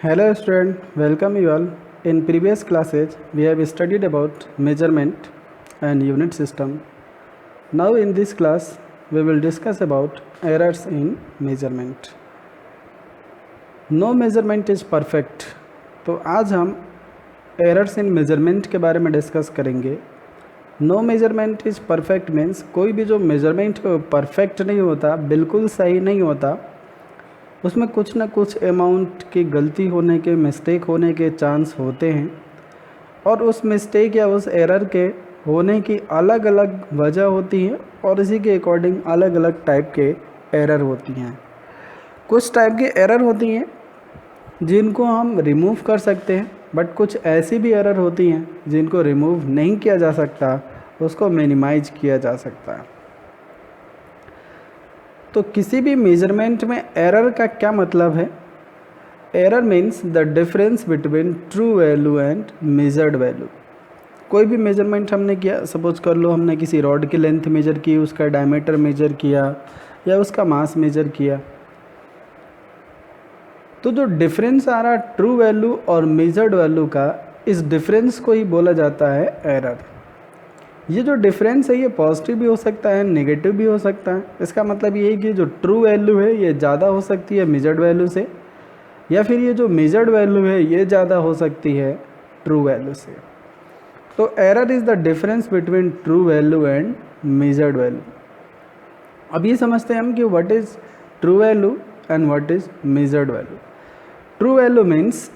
Hello student, welcome you all. In previous classes, we have studied about measurement and unit system. Now in this class, we will discuss about errors in measurement. No measurement is perfect. तो आज हम errors in measurement के बारे में discuss करेंगे. No measurement is perfect means कोई भी जो measurement परफेक्ट नहीं होता, बिल्कुल सही नहीं होता, उसमें कुछ ना कुछ अमाउंट की गलती होने के, मिस्टेक होने के चांस होते हैं और उस मिस्टेक या उस एरर के होने की अलग अलग वजह होती है और इसी के अकॉर्डिंग अलग अलग टाइप के एरर होती हैं. कुछ टाइप के एरर होती हैं जिनको हम रिमूव कर सकते हैं, बट कुछ ऐसी भी एरर होती हैं जिनको रिमूव नहीं किया जा सकता, उसको मिनिमाइज किया जा सकता है. तो किसी भी मेजरमेंट में एरर का क्या मतलब है? Error means the difference between true value and measured value. कोई भी मेजरमेंट हमने किया, सपोज कर लो हमने किसी रॉड की लेंथ मेजर की, उसका डायमीटर मेजर किया या उसका मास मेजर किया, तो जो डिफरेंस आ रहा ट्रू वैल्यू और मेजर्ड वैल्यू का, इस डिफरेंस को ही बोला जाता है एरर. ये जो डिफरेंस है ये पॉजिटिव भी हो सकता है, नेगेटिव भी हो सकता है. इसका मतलब ये है कि जो ट्रू वैल्यू है ये ज़्यादा हो सकती है मेजर्ड वैल्यू से, या फिर ये जो मेजर्ड वैल्यू है ये ज़्यादा हो सकती है ट्रू वैल्यू से. तो error is the difference between true value and measured value. अब ये समझते हैं हम कि what is true value and what is measured value. True value means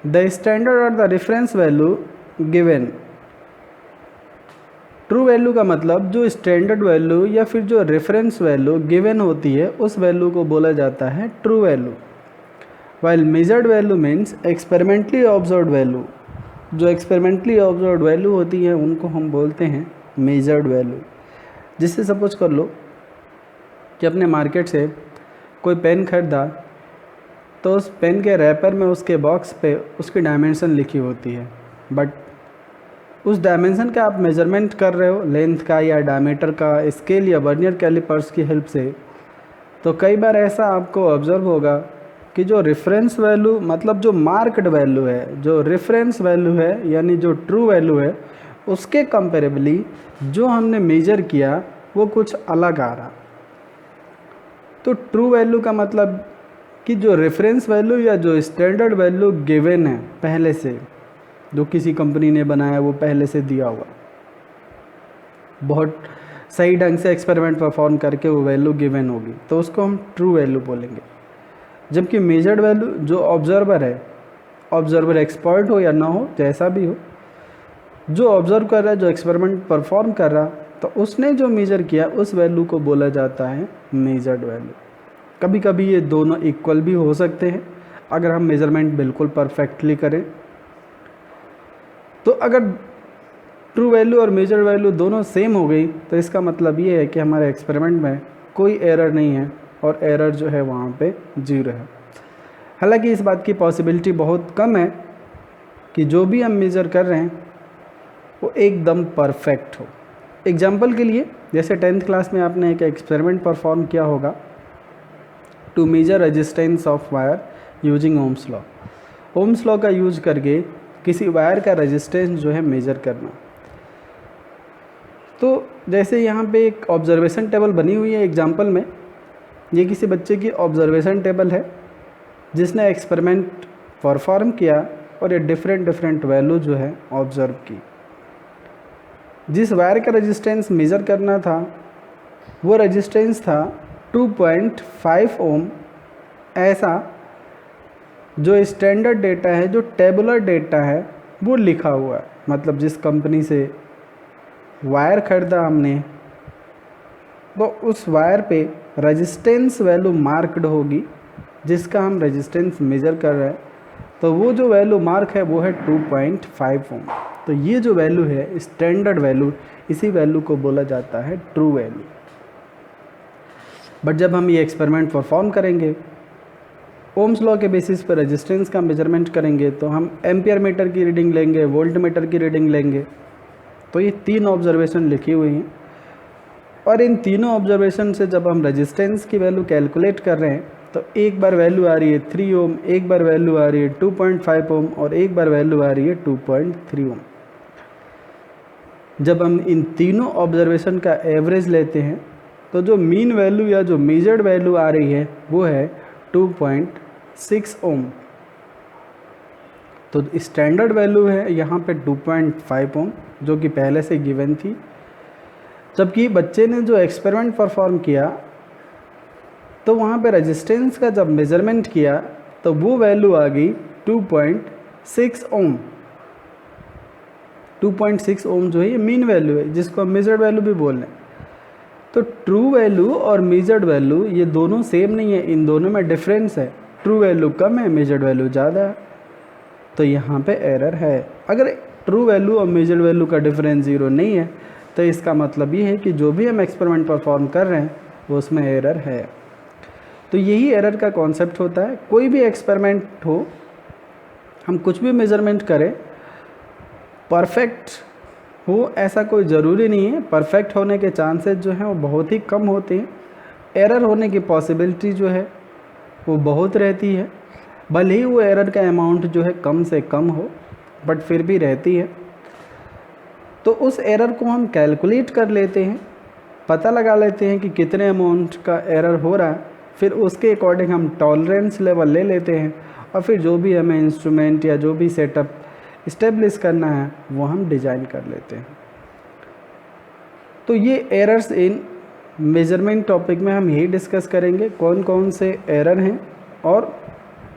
the standard और the reference value given. True value का मतलब जो स्टैंडर्ड वैल्यू या फिर जो रेफरेंस वैल्यू गिवन होती है उस वैल्यू को बोला जाता है true value. While measured value means experimentally observed value. जो एक्सपेरिमेंटली ऑब्जर्व्ड वैल्यू होती है उनको हम बोलते हैं मेजर्ड वैल्यू. जिससे सपोज कर लो कि अपने मार्केट से कोई पेन खरीदा, तो उस पेन के रैपर में उसके बॉक्स पे उसकी डायमेंशन लिखी होती है, बट उस डायमेंशन का आप मेज़रमेंट कर रहे हो, लेंथ का या डायमीटर का, स्केल या वर्नियर कैलिपर्स की हेल्प से, तो कई बार ऐसा आपको ऑब्जर्व होगा कि जो रेफरेंस वैल्यू मतलब जो मार्क्ड वैल्यू है, जो रेफरेंस वैल्यू है यानी जो ट्रू वैल्यू है, उसके कंपेरेबली जो हमने मेजर किया वो कुछ अलग आ रहा. तो ट्रू वैल्यू का मतलब कि जो रेफरेंस वैल्यू या जो स्टैंडर्ड वैल्यू गिवन है पहले से, जो किसी कंपनी ने बनाया, वो पहले से दिया हुआ, बहुत सही ढंग से एक्सपेरिमेंट परफॉर्म करके वो वैल्यू गिवन होगी, तो उसको हम ट्रू वैल्यू बोलेंगे. जबकि मेजर्ड वैल्यू जो ऑब्जर्वर है, ऑब्जर्वर एक्सपर्ट हो या ना हो, जैसा भी हो, जो ऑब्जर्व कर रहा है, जो एक्सपेरिमेंट परफॉर्म कर रहा, तो उसने जो मेजर किया उस वैल्यू को बोला जाता है मेजर्ड वैल्यू. कभी कभी ये दोनों इक्वल भी हो सकते हैं अगर हम मेजरमेंट बिल्कुल परफेक्टली करें. तो अगर ट्रू वैल्यू और मेजर वैल्यू दोनों सेम हो गई तो इसका मतलब ये है कि हमारे एक्सपेरिमेंट में कोई एरर नहीं है और एरर जो है वहाँ पे 0 है. हालांकि इस बात की पॉसिबिलिटी बहुत कम है कि जो भी हम मेज़र कर रहे हैं वो एकदम परफेक्ट हो. एग्जाम्पल के लिए, जैसे 10th क्लास में आपने एक एक्सपेरिमेंट परफॉर्म किया होगा to measure resistance of wire using Ohm's law. Ohm's law का यूज करके किसी वायर का रेजिस्टेंस जो है मेजर करना. तो जैसे यहाँ पे एक ऑब्जर्वेशन टेबल बनी हुई है एग्जाम्पल में, ये किसी बच्चे की ऑब्जर्वेशन टेबल है जिसने एक्सपेरिमेंट परफॉर्म किया और ये डिफरेंट वैल्यू जो है ऑब्जर्व की. जिस वायर का रेजिस्टेंस मेज़र करना था वो रेजिस्टेंस था 2.5 ओम. ऐसा जो स्टैंडर्ड डेटा है, जो टेबुलर डेटा है, वो लिखा हुआ है. मतलब जिस कंपनी से वायर खरीदा हमने, तो उस वायर पे रेजिस्टेंस वैल्यू मार्क्ड होगी जिसका हम रेजिस्टेंस मेज़र कर रहे हैं, तो वो जो वैल्यू मार्क है वो है 2.5 ओम. तो ये जो वैल्यू है स्टैंडर्ड वैल्यू, इसी वैल्यू को बोला जाता है ट्रू वैल्यू. बट जब हम ये एक्सपेरिमेंट परफॉर्म करेंगे, ओम्स लॉ के बेसिस पर रेजिस्टेंस का मेजरमेंट करेंगे, तो हम एम्पियर मीटर की रीडिंग लेंगे, वोल्ट मीटर की रीडिंग लेंगे. तो ये 3 ऑब्जर्वेशन लिखी हुई हैं और इन तीनों ऑब्जर्वेशन से जब हम रेजिस्टेंस की वैल्यू कैलकुलेट कर रहे हैं तो एक बार वैल्यू आ रही है 3 ओम, एक बार वैल्यू आ रही है 2.5 ओम और एक बार वैल्यू आ रही है 2.3 ओम। जब हम इन तीनों ऑब्जर्वेशन का एवरेज लेते हैं तो जो मीन वैल्यू या जो मेजर्ड वैल्यू आ रही है वो है 2.6 ओम। तो स्टैंडर्ड वैल्यू है यहाँ पे 2.5 ओम जो कि पहले से गिवन थी। जबकि बच्चे ने जो एक्सपेरिमेंट परफॉर्म किया तो वहाँ पे रेजिस्टेंस का जब मेज़रमेंट किया तो वो वैल्यू आ गई 2.6 ओम। 2.6 ओम जो है ये मीन वैल्यू है जिसको हम मेजर्ड वैल्यू भी बोल रहे हैं। तो ट्रू वैल्यू और मेजर्ड वैल्यू ये दोनों सेम नहीं है, इन दोनों में डिफरेंस है। ट्रू वैल्यू कम है, मेजर्ड वैल्यू ज़्यादा है, तो यहाँ पे एरर है। अगर ट्रू वैल्यू और मेजर्ड वैल्यू का डिफरेंस 0 नहीं है तो इसका मतलब ये है कि जो भी हम एक्सपेरिमेंट परफॉर्म कर रहे हैं वो उसमें एरर है। तो यही एरर का कॉन्सेप्ट होता है। कोई भी एक्सपेरिमेंट हो, हम कुछ भी मेज़रमेंट करें, परफेक्ट हो ऐसा कोई ज़रूरी नहीं है। परफेक्ट होने के चांसेस जो हैं वो बहुत ही कम होते हैं। एरर होने की पॉसिबिलिटी जो है वो बहुत रहती है, भले ही वो एरर का अमाउंट जो है कम से कम हो, बट फिर भी रहती है। तो उस एरर को हम कैलकुलेट कर लेते हैं, पता लगा लेते हैं कि कितने अमाउंट का एरर हो रहा है, फिर उसके अकॉर्डिंग हम टॉलरेंस लेवल ले लेते हैं और फिर जो भी हमें इंस्ट्रूमेंट या जो भी सेटअप इस्टेब्लिश करना है वो हम डिज़ाइन कर लेते हैं। तो ये एरर्स इन मेजरमेंट टॉपिक में हम यही डिस्कस करेंगे, कौन कौन से एरर हैं और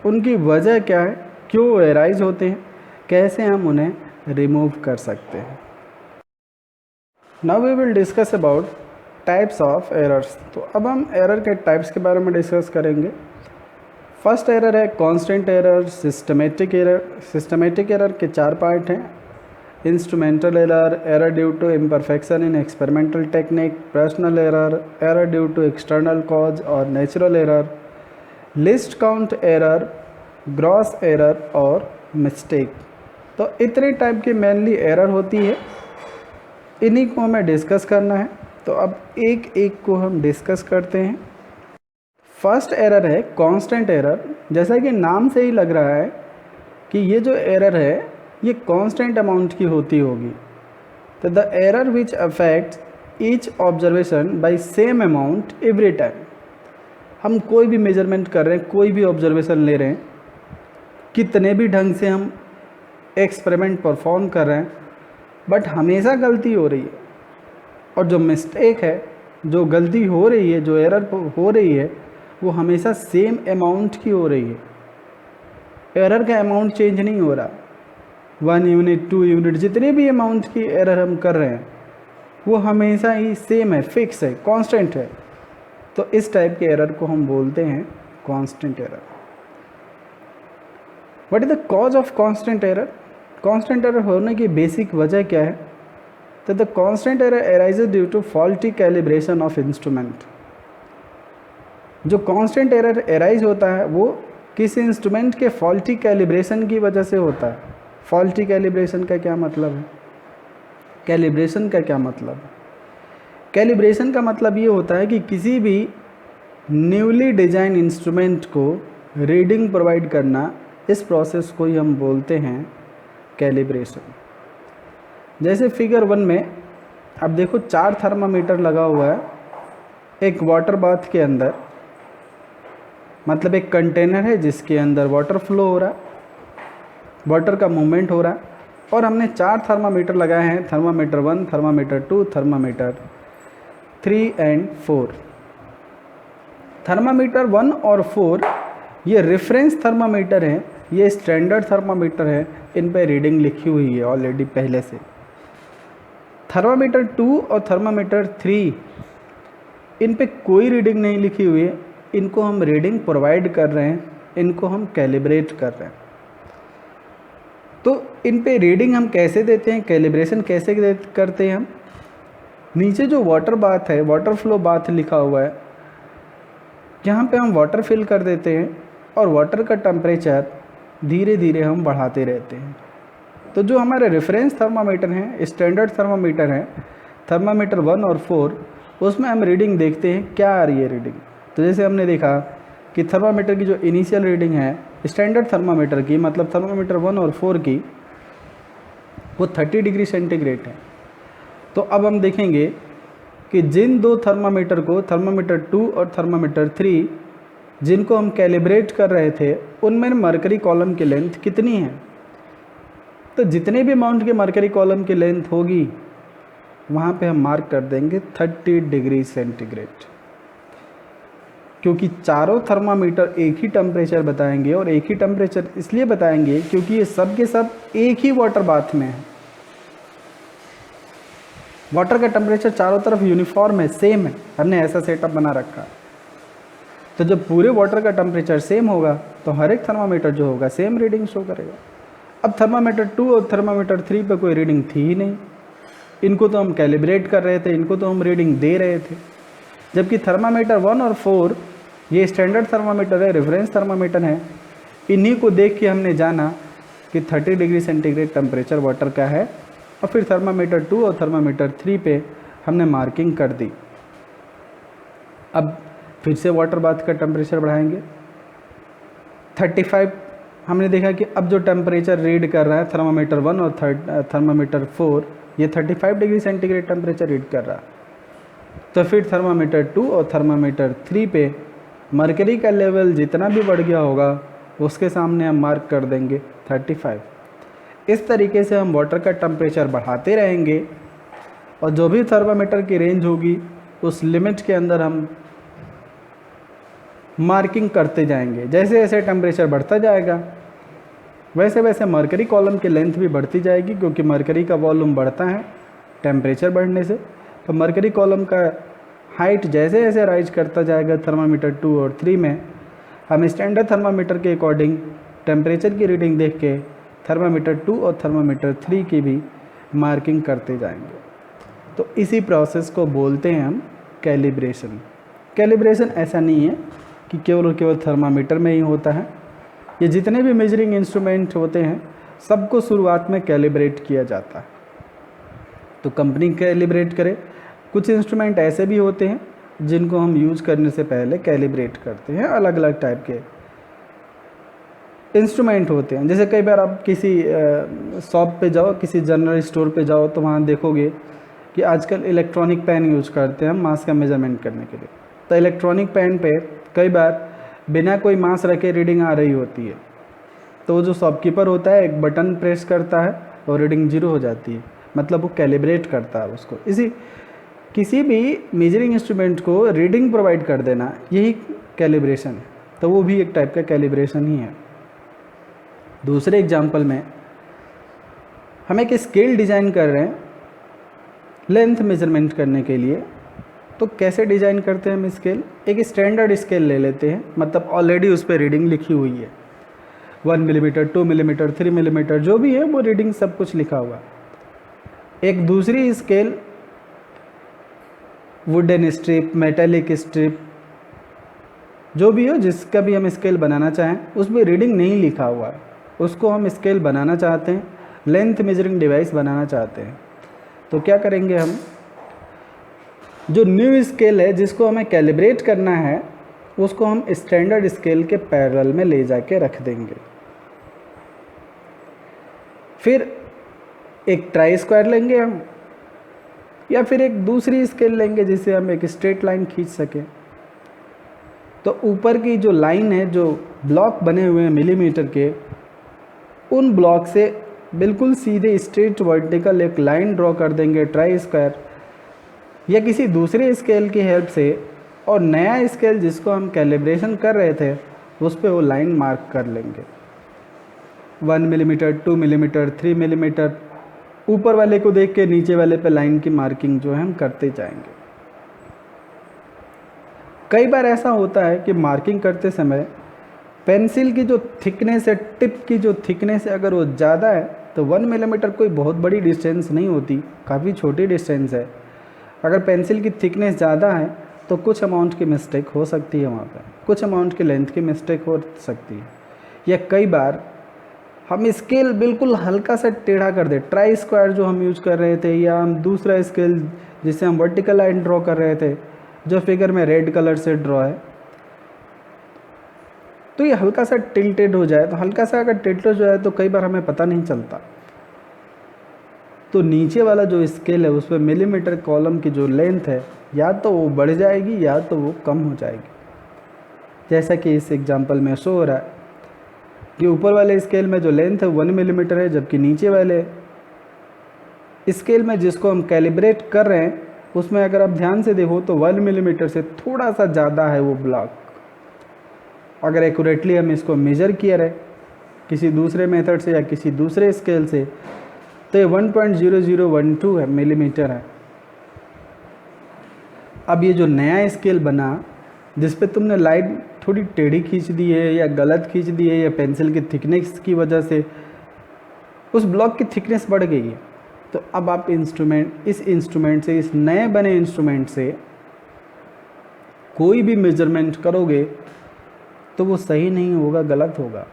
उनकी वजह क्या है, क्यों एराइज होते हैं, कैसे हम उन्हें रिमूव कर सकते हैं। Now we will discuss about types of errors. तो अब हम एरर के टाइप्स के बारे में डिस्कस करेंगे। फर्स्ट एरर है constant error, systematic error. Systematic error के 4 पार्ट हैं: instrumental error, error due to imperfection in experimental technique, personal error, error due to external cause और natural error, list count error, gross error और mistake. तो इतने type की mainly error होती है, इन्हीं को हमें डिस्कस करना है। तो अब एक एक को हम डिस्कस करते हैं। फर्स्ट एरर है कांस्टेंट एरर। जैसा कि नाम से ही लग रहा है कि ये जो एरर है ये कांस्टेंट अमाउंट की होती होगी। तो the error which affects each observation bye same amount every time. हम कोई भी मेजरमेंट कर रहे हैं, कोई भी ऑब्जर्वेशन ले रहे हैं, कितने भी ढंग से हम एक्सपेरिमेंट परफॉर्म कर रहे हैं, बट हमेशा गलती हो रही है। और जो मिस्टेक है, जो गलती हो रही है, जो एरर हो रही है, वो हमेशा सेम अमाउंट की हो रही है। एरर का अमाउंट चेंज नहीं हो रहा। 1 यूनिट, 2 यूनिट, जितने भी अमाउंट की एरर हम कर रहे हैं वो हमेशा ही सेम है, फिक्स है, कांस्टेंट है। तो इस टाइप के एरर को हम बोलते हैं constant error. What is the cause of constant error? Constant error होने की बेसिक वजह क्या है? तो the constant error arises due to faulty calibration of instrument. जो कांस्टेंट एरर अराइज होता है वो किसी इंस्ट्रूमेंट के फॉल्टी कैलिब्रेशन की वजह से होता है। फॉल्टी कैलिब्रेशन का क्या मतलब है? कैलिब्रेशन का क्या मतलब है? कैलिब्रेशन का मतलब ये होता है कि किसी भी न्यूली डिजाइन इंस्ट्रूमेंट को रीडिंग प्रोवाइड करना, इस प्रोसेस को ही हम बोलते हैं कैलिब्रेशन। जैसे फिगर 1 में अब देखो 4 थर्मामीटर लगा हुआ है एक वाटर बाथ के अंदर। मतलब एक कंटेनर है जिसके अंदर वाटर फ्लो हो रहा है, वाटर का मूवमेंट हो रहा है, और हमने 4 थर्मामीटर लगाए हैं, thermometer 1, thermometer 2, thermometer 3 and 4। Thermometer 1 और 4 ये रेफरेंस थर्मामीटर हैं, ये स्टैंडर्ड थर्मामीटर है, इन पे रीडिंग लिखी हुई है ऑलरेडी पहले से। थर्मामीटर 2 और थर्मामीटर 3 इन पे कोई रीडिंग नहीं लिखी हुई है, इनको हम रीडिंग प्रोवाइड कर रहे हैं, इनको हम कैलिब्रेट कर रहे हैं। तो इन पे रीडिंग हम कैसे देते हैं, कैलिब्रेशन कैसे करते हैं हम? नीचे जो वाटर बाथ है, वाटर फ्लो बाथ लिखा हुआ है, यहाँ पे हम वाटर फिल कर देते हैं और वाटर का टेम्परेचर धीरे धीरे हम बढ़ाते रहते हैं। तो जो हमारे रेफरेंस थर्मामीटर हैं, स्टैंडर्ड थर्मामीटर हैं, थर्मामीटर 1 और 4, उसमें हम रीडिंग देखते हैं क्या आ रही है रीडिंग। तो जैसे हमने देखा कि थर्मामीटर की जो इनिशियल रीडिंग है स्टैंडर्ड थर्मामीटर की, मतलब थर्मामीटर 1 और 4 की, वो 30 डिग्री सेंटीग्रेड है। तो अब हम देखेंगे कि जिन दो थर्मामीटर को, थर्मामीटर 2 और थर्मामीटर 3, जिनको हम कैलिब्रेट कर रहे थे, उनमें मरकरी कॉलम की लेंथ कितनी है। तो जितने भी अमाउंट के मरकरी कॉलम की लेंथ होगी वहाँ पे हम मार्क कर देंगे 30 डिग्री सेंटीग्रेड, क्योंकि चारों थर्मामीटर एक ही टेम्परेचर बताएंगे। और एक ही टेम्परेचर इसलिए बताएंगे क्योंकि ये सब के सब एक ही वाटर बाथ में है। वाटर का टेम्परेचर चारों तरफ यूनिफॉर्म है, सेम है, हमने ऐसा सेटअप बना रखा। तो जब पूरे वाटर का टेम्परेचर सेम होगा तो हर एक थर्मामीटर जो होगा सेम रीडिंग शो करेगा। अब थर्मामीटर 2 और थर्मामीटर 3 पे कोई रीडिंग थी ही नहीं, इनको तो हम कैलिब्रेट कर रहे थे, इनको तो हम रीडिंग दे रहे थे। जबकि थर्मामीटर 1 और 4 ये स्टैंडर्ड थर्मामीटर है, रेफरेंस थर्मामीटर है, इन्हीं को देख के हमने जाना कि 30 डिग्री सेंटीग्रेड टेम्परेचर वाटर का है। और फिर थर्मामीटर 2 और थर्मामीटर 3 पे हमने मार्किंग कर दी। अब फिर से वाटर बाथ का टेम्परेचर बढ़ाएंगे 35। हमने देखा कि अब जो टेम्परेचर रीड कर रहा है थर्मामीटर 1 और थर्मामीटर 4, ये 35 डिग्री सेंटीग्रेड टेम्परेचर रीड कर रहा है। तो फिर थर्मामीटर 2 और थर्मामीटर 3 पे मरकरी का लेवल जितना भी बढ़ गया होगा उसके सामने हम मार्क कर देंगे 35। इस तरीके से हम वाटर का टेम्परेचर बढ़ाते रहेंगे और जो भी थर्मामीटर की रेंज होगी उस लिमिट के अंदर हम मार्किंग करते जाएंगे। जैसे जैसे टेम्परेचर बढ़ता जाएगा वैसे वैसे मरकरी कॉलम की लेंथ भी बढ़ती जाएगी, क्योंकि मरकरी का वॉल्यूम बढ़ता है टेम्परेचर बढ़ने से। तो मरकरी कॉलम का हाइट जैसे जैसे राइज करता जाएगा थर्मामीटर 2 और 3 में, हम स्टैंडर्ड थर्मामीटर के अकॉर्डिंग टेम्परेचर की रीडिंग देख के थर्मामीटर 2 और थर्मामीटर 3 की भी मार्किंग करते जाएंगे। तो इसी प्रोसेस को बोलते हैं हम कैलिब्रेशन। कैलिब्रेशन ऐसा नहीं है कि केवल और केवल थर्मामीटर में ही होता है। ये जितने भी मेजरिंग इंस्ट्रूमेंट होते हैं सबको शुरुआत में कैलिब्रेट किया जाता है। तो कंपनी कैलिब्रेट करे। कुछ इंस्ट्रूमेंट ऐसे भी होते हैं जिनको हम यूज़ करने से पहले कैलिब्रेट करते हैं। अलग अलग टाइप के इंस्ट्रूमेंट होते हैं। जैसे कई बार आप किसी शॉप पे जाओ, किसी जनरल स्टोर पे जाओ, तो वहाँ देखोगे कि आजकल इलेक्ट्रॉनिक पेन यूज़ करते हैं हम मास का मेजरमेंट करने के लिए। तो इलेक्ट्रॉनिक पेन पे कई बार बिना कोई मास रखे रीडिंग आ रही होती है, तो वो जो शॉपकीपर होता है एक बटन प्रेस करता है और रीडिंग 0 हो जाती है, मतलब वो कैलिब्रेट करता है उसको। इसी किसी भी मेजरिंग इंस्ट्रूमेंट को रीडिंग प्रोवाइड कर देना, यही कैलिब्रेशन है। तो वो भी एक टाइप का कैलिब्रेशन ही है। दूसरे एग्जांपल में हम एक स्केल डिज़ाइन कर रहे हैं लेंथ मेजरमेंट करने के लिए। तो कैसे डिज़ाइन करते हैं हम स्केल? एक स्टैंडर्ड स्केल ले लेते हैं, मतलब ऑलरेडी उस पर रीडिंग लिखी हुई है, 1 मिलीमीटर, 2 मिलीमीटर, 3 मिलीमीटर, जो भी है वो रीडिंग सब कुछ लिखा हुआ। एक दूसरी scale wooden strip, metallic strip, जो भी हो, जिसका भी हम स्केल बनाना चाहें, उसमें रीडिंग नहीं लिखा हुआ है, उसको हम स्केल बनाना चाहते हैं, लेंथ मेजरिंग डिवाइस बनाना चाहते हैं। तो क्या करेंगे हम, जो न्यू स्केल है जिसको हमें कैलिब्रेट करना है उसको हम स्टैंडर्ड स्केल के पैरेलल में ले जाके रख देंगे। फिर एक ट्राई स्क्वायर लेंगे हम, या फिर एक दूसरी स्केल लेंगे जिससे हम एक स्ट्रेट लाइन खींच सकें। तो ऊपर की जो लाइन है, जो ब्लॉक बने हुए हैं मिलीमीटर के, उन ब्लॉक से बिल्कुल सीधे स्ट्रेट वर्टिकल एक लाइन ड्रॉ कर देंगे ट्राई स्क्वायर, या किसी दूसरे स्केल की हेल्प से, और नया स्केल जिसको हम कैलिब्रेशन कर रहे थे उस पे वो लाइन मार्क कर लेंगे। 1 मिलीमीटर, 2 मिलीमीटर, 3 मिलीमीटर, ऊपर वाले को देख के नीचे वाले पे लाइन की मार्किंग जो है हम करते जाएंगे। कई बार ऐसा होता है कि मार्किंग करते समय पेंसिल की जो थिकनेस है, टिप की जो थिकनेस है, अगर वो ज़्यादा है तो 1 मिलीमीटर कोई बहुत बड़ी डिस्टेंस नहीं होती, काफ़ी छोटी डिस्टेंस है। अगर पेंसिल की थिकनेस ज़्यादा है तो कुछ अमाउंट की मिस्टेक हो सकती है वहाँ पर, कुछ अमाउंट की लेंथ की मिस्टेक हो सकती है। या कई बार हम स्केल बिल्कुल हल्का सा टेढ़ा कर दे, ट्राई स्क्वायर जो हम यूज़ कर रहे थे, या हम दूसरा स्केल जिससे हम वर्टिकल लाइन ड्रॉ कर रहे थे, जो फिगर में रेड कलर से ड्रॉ है, तो ये हल्का सा टिल्टेड हो जाए, तो हल्का सा अगर टिल्टेड हो जाए तो कई बार हमें पता नहीं चलता। तो नीचे वाला जो स्केल है उसमें मिलीमीटर कॉलम की जो लेंथ है या तो वो बढ़ जाएगी या तो वो कम हो जाएगी, जैसा कि इस एग्जांपल में शो हो रहा है कि ऊपर वाले स्केल में जो लेंथ है 1 मिलीमीटर है, जबकि नीचे वाले स्केल में जिसको हम कैलिब्रेट कर रहे हैं उसमें अगर आप ध्यान से देखो तो 1 मिलीमीटर से थोड़ा सा ज़्यादा है वो ब्लॉक। अगर एक्यूरेटली हम इसको मेजर किया रहे किसी दूसरे मेथड से या किसी दूसरे स्केल से तो ये 1.0012 है मिलीमीटर है। अब ये जो नया स्केल बना जिस पे तुमने लाइन थोड़ी टेढ़ी खींच दी है या गलत खींच दी है या पेंसिल की थिकनेस की वजह से उस ब्लॉक की थिकनेस बढ़ गई है, तो अब आप इस इंस्ट्रूमेंट से, इस नए बने इंस्ट्रूमेंट से कोई भी मेजरमेंट करोगे तो वो सही नहीं होगा, गलत होगा।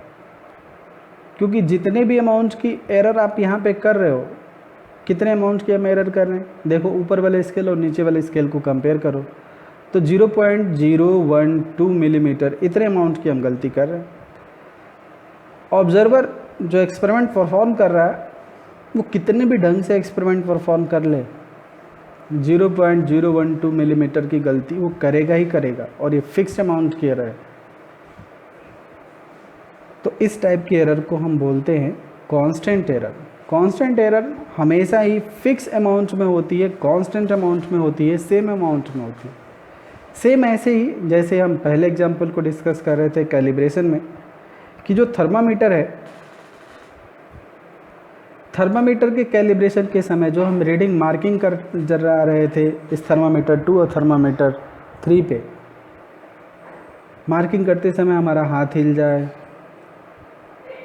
क्योंकि जितने भी अमाउंट की एरर आप यहाँ पे कर रहे हो, कितने अमाउंट की हम एरर कर रहे हैं, देखो ऊपर वाले स्केल और नीचे वाले स्केल को कंपेयर करो तो 0.012 मिलीमीटर इतने अमाउंट की हम गलती कर रहे हैं। ऑब्जर्वर जो एक्सपेरिमेंट परफॉर्म कर रहा है वो कितने भी ढंग से एक्सपेरिमेंट परफॉर्म कर ले, 0.012 मिलीमीटर की गलती वो करेगा ही करेगा, और ये फिक्स्ड अमाउंट की एरर है। तो इस टाइप की एरर को हम बोलते हैं कांस्टेंट एरर। कांस्टेंट एरर हमेशा ही फिक्स अमाउंट में होती है, कांस्टेंट अमाउंट में होती है, सेम अमाउंट में होती है। सेम ऐसे ही जैसे हम पहले एग्जांपल को डिस्कस कर रहे थे कैलिब्रेशन में कि जो थर्मामीटर है, थर्मामीटर के कैलिब्रेशन के समय जो हम रीडिंग मार्किंग कर जरा रहे थे इस थर्मामीटर 2 और थर्मामीटर 3 पे, मार्किंग करते समय हमारा हाथ हिल जाए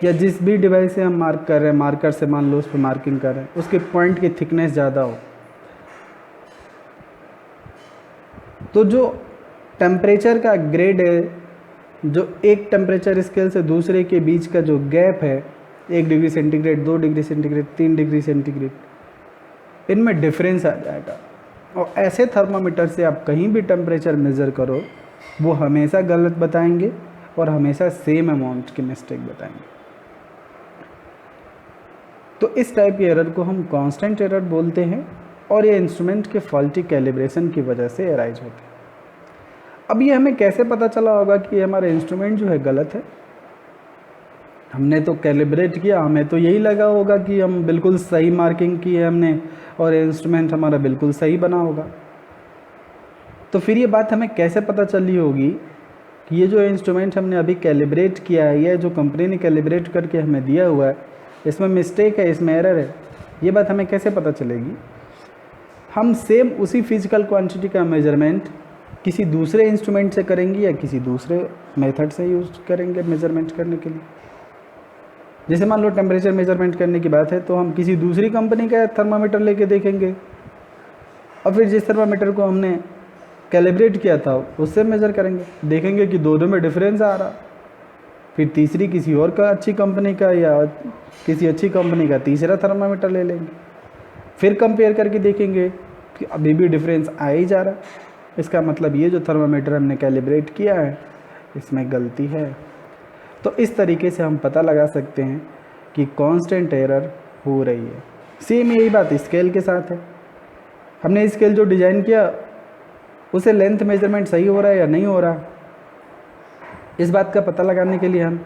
या जिस भी डिवाइस से हम मार्क कर रहे हैं, मार्कर से मान लो उस पर मार्किंग कर रहे हैं, उसके पॉइंट की थिकनेस ज़्यादा हो, तो जो टेम्परेचर का ग्रेड है, जो एक टेम्परेचर स्केल से दूसरे के बीच का जो गैप है, 1 degree centigrade, 2 degree centigrade, 3 degree centigrade, इनमें डिफरेंस आ जाएगा। और ऐसे थर्मामीटर से आप कहीं भी टेम्परेचर मेज़र करो वो हमेशा गलत बताएंगे और हमेशा सेम अमाउंट की मिस्टेक बताएंगे। तो इस टाइप की एरर को हम कांस्टेंट एरर बोलते हैं और ये इंस्ट्रूमेंट के फॉल्टी कैलिब्रेशन की वजह से अराइज होते हैं। अब ये हमें कैसे पता चला होगा कि हमारा इंस्ट्रूमेंट जो है गलत है? हमने तो कैलिब्रेट किया, हमें तो यही लगा होगा कि हम बिल्कुल सही मार्किंग की है हमने और इंस्ट्रूमेंट हमारा बिल्कुल सही बना होगा। तो फिर ये बात हमें कैसे पता चली होगी कि ये जो इंस्ट्रूमेंट हमने अभी कैलिब्रेट किया है, ये जो कंपनी ने कैलिब्रेट करके हमें दिया हुआ है, इसमें मिस्टेक है, इसमें एरर है? ये बात हमें कैसे पता चलेगी? हम सेम उसी फिजिकल क्वांटिटी का मेजरमेंट किसी दूसरे इंस्ट्रूमेंट से करेंगे या किसी दूसरे मेथड से यूज़ करेंगे मेजरमेंट करने के लिए। जैसे मान लो टेम्परेचर मेजरमेंट करने की बात है तो हम किसी दूसरी कंपनी का थर्मामीटर लेके देखेंगे और फिर जिस थर्मामीटर को हमने कैलिब्रेट किया था उससे मेज़र करेंगे, देखेंगे कि दोनों में डिफरेंस आ रहा। फिर तीसरी किसी और का अच्छी कंपनी का या किसी अच्छी कंपनी का तीसरा थर्मामीटर ले लेंगे, फिर कंपेयर करके देखेंगे कि अभी भी डिफरेंस आ ही जा रहा। इसका मतलब ये जो थर्मामीटर हमने कैलिब्रेट किया है इसमें गलती है। तो इस तरीके से हम पता लगा सकते हैं कि कांस्टेंट एरर हो रही है। सेम यही बात स्केल के साथ है। हमने स्केल जो डिज़ाइन किया उसे लेंथ मेजरमेंट सही हो रहा है या नहीं हो रहा, इस बात का पता लगाने के लिए हम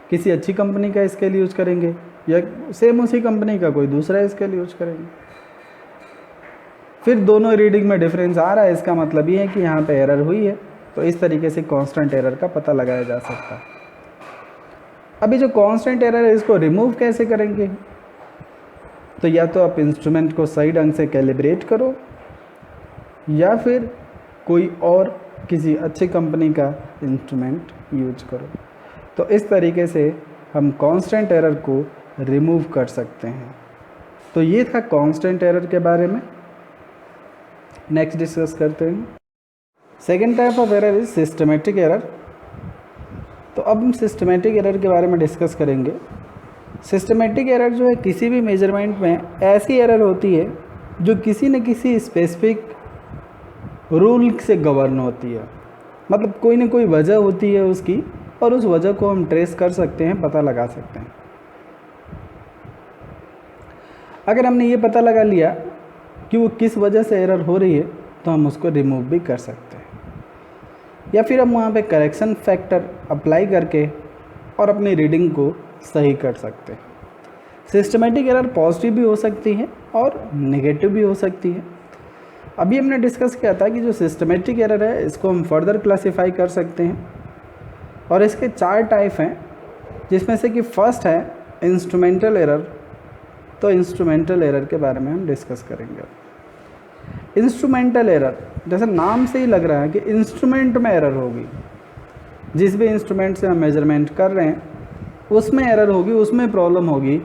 किसी अच्छी कंपनी का स्केल यूज़ करेंगे या सेम उसी कंपनी का कोई दूसरा स्केल यूज़ करेंगे। फिर दोनों रीडिंग में डिफरेंस आ रहा है, इसका मतलब ये है कि यहाँ पे एरर हुई है। तो इस तरीके से कांस्टेंट एरर का पता लगाया जा सकता है। अभी जो कांस्टेंट एरर है इसको रिमूव कैसे करेंगे? तो या तो आप इंस्ट्रूमेंट को सही ढंग से कैलिब्रेट करो या फिर कोई और किसी अच्छी कंपनी का इंस्ट्रूमेंट यूज करो। तो इस तरीके से हम कांस्टेंट एरर को रिमूव कर सकते हैं। तो ये था कांस्टेंट एरर के बारे में। नेक्स्ट डिस्कस करते हैं। Second type of error is systematic error. तो अब हम सिस्टमेटिक एरर के बारे में डिस्कस करेंगे। सिस्टमेटिक एरर जो है किसी भी मेजरमेंट में ऐसी एरर होती है जो किसी न किसी स्पेसिफिक रूल से गवर्न होती है। मतलब कोई ना कोई वजह होती है उसकी और उस वजह को हम ट्रेस कर सकते हैं, पता लगा सकते हैं। अगर हमने ये पता लगा लिया कि वो किस वजह से एरर हो रही है तो हम उसको रिमूव भी कर सकते हैं, या फिर हम वहाँ पे करेक्शन फैक्टर अप्लाई करके और अपनी रीडिंग को सही कर सकते हैं। सिस्टमेटिक एरर पॉजिटिव भी हो सकती है और नेगेटिव भी हो सकती है। अभी हमने डिस्कस किया था कि जो सिस्टमेटिक एरर है इसको हम फर्दर क्लासीफाई कर सकते हैं और इसके 4 टाइप हैं, जिसमें से कि फर्स्ट है इंस्ट्रूमेंटल एरर। तो इंस्ट्रूमेंटल एरर के बारे में हम डिस्कस करेंगे। इंस्ट्रूमेंटल एरर, जैसे नाम से ही लग रहा है कि इंस्ट्रूमेंट में एरर होगी, जिस भी इंस्ट्रूमेंट से हम मेजरमेंट कर रहे हैं उसमें एरर होगी, उसमें प्रॉब्लम होगी,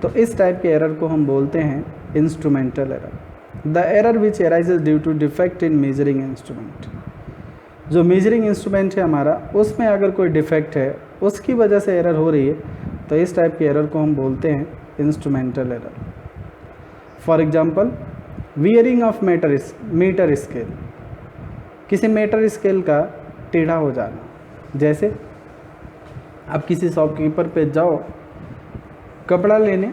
तो इस टाइप के एरर को हम बोलते हैं instrumental error. The error which arises due to defect in measuring instrument, जो मेजरिंग इंस्ट्रूमेंट है हमारा उसमें अगर कोई डिफेक्ट है उसकी वजह से एरर हो रही है, तो इस टाइप के एरर को हम बोलते हैं instrumental error. For example wearing of metre scale, किसी मीटर स्केल का टेढ़ा हो जाना। जैसे आप किसी शॉपकीपर पे जाओ कपड़ा लेने,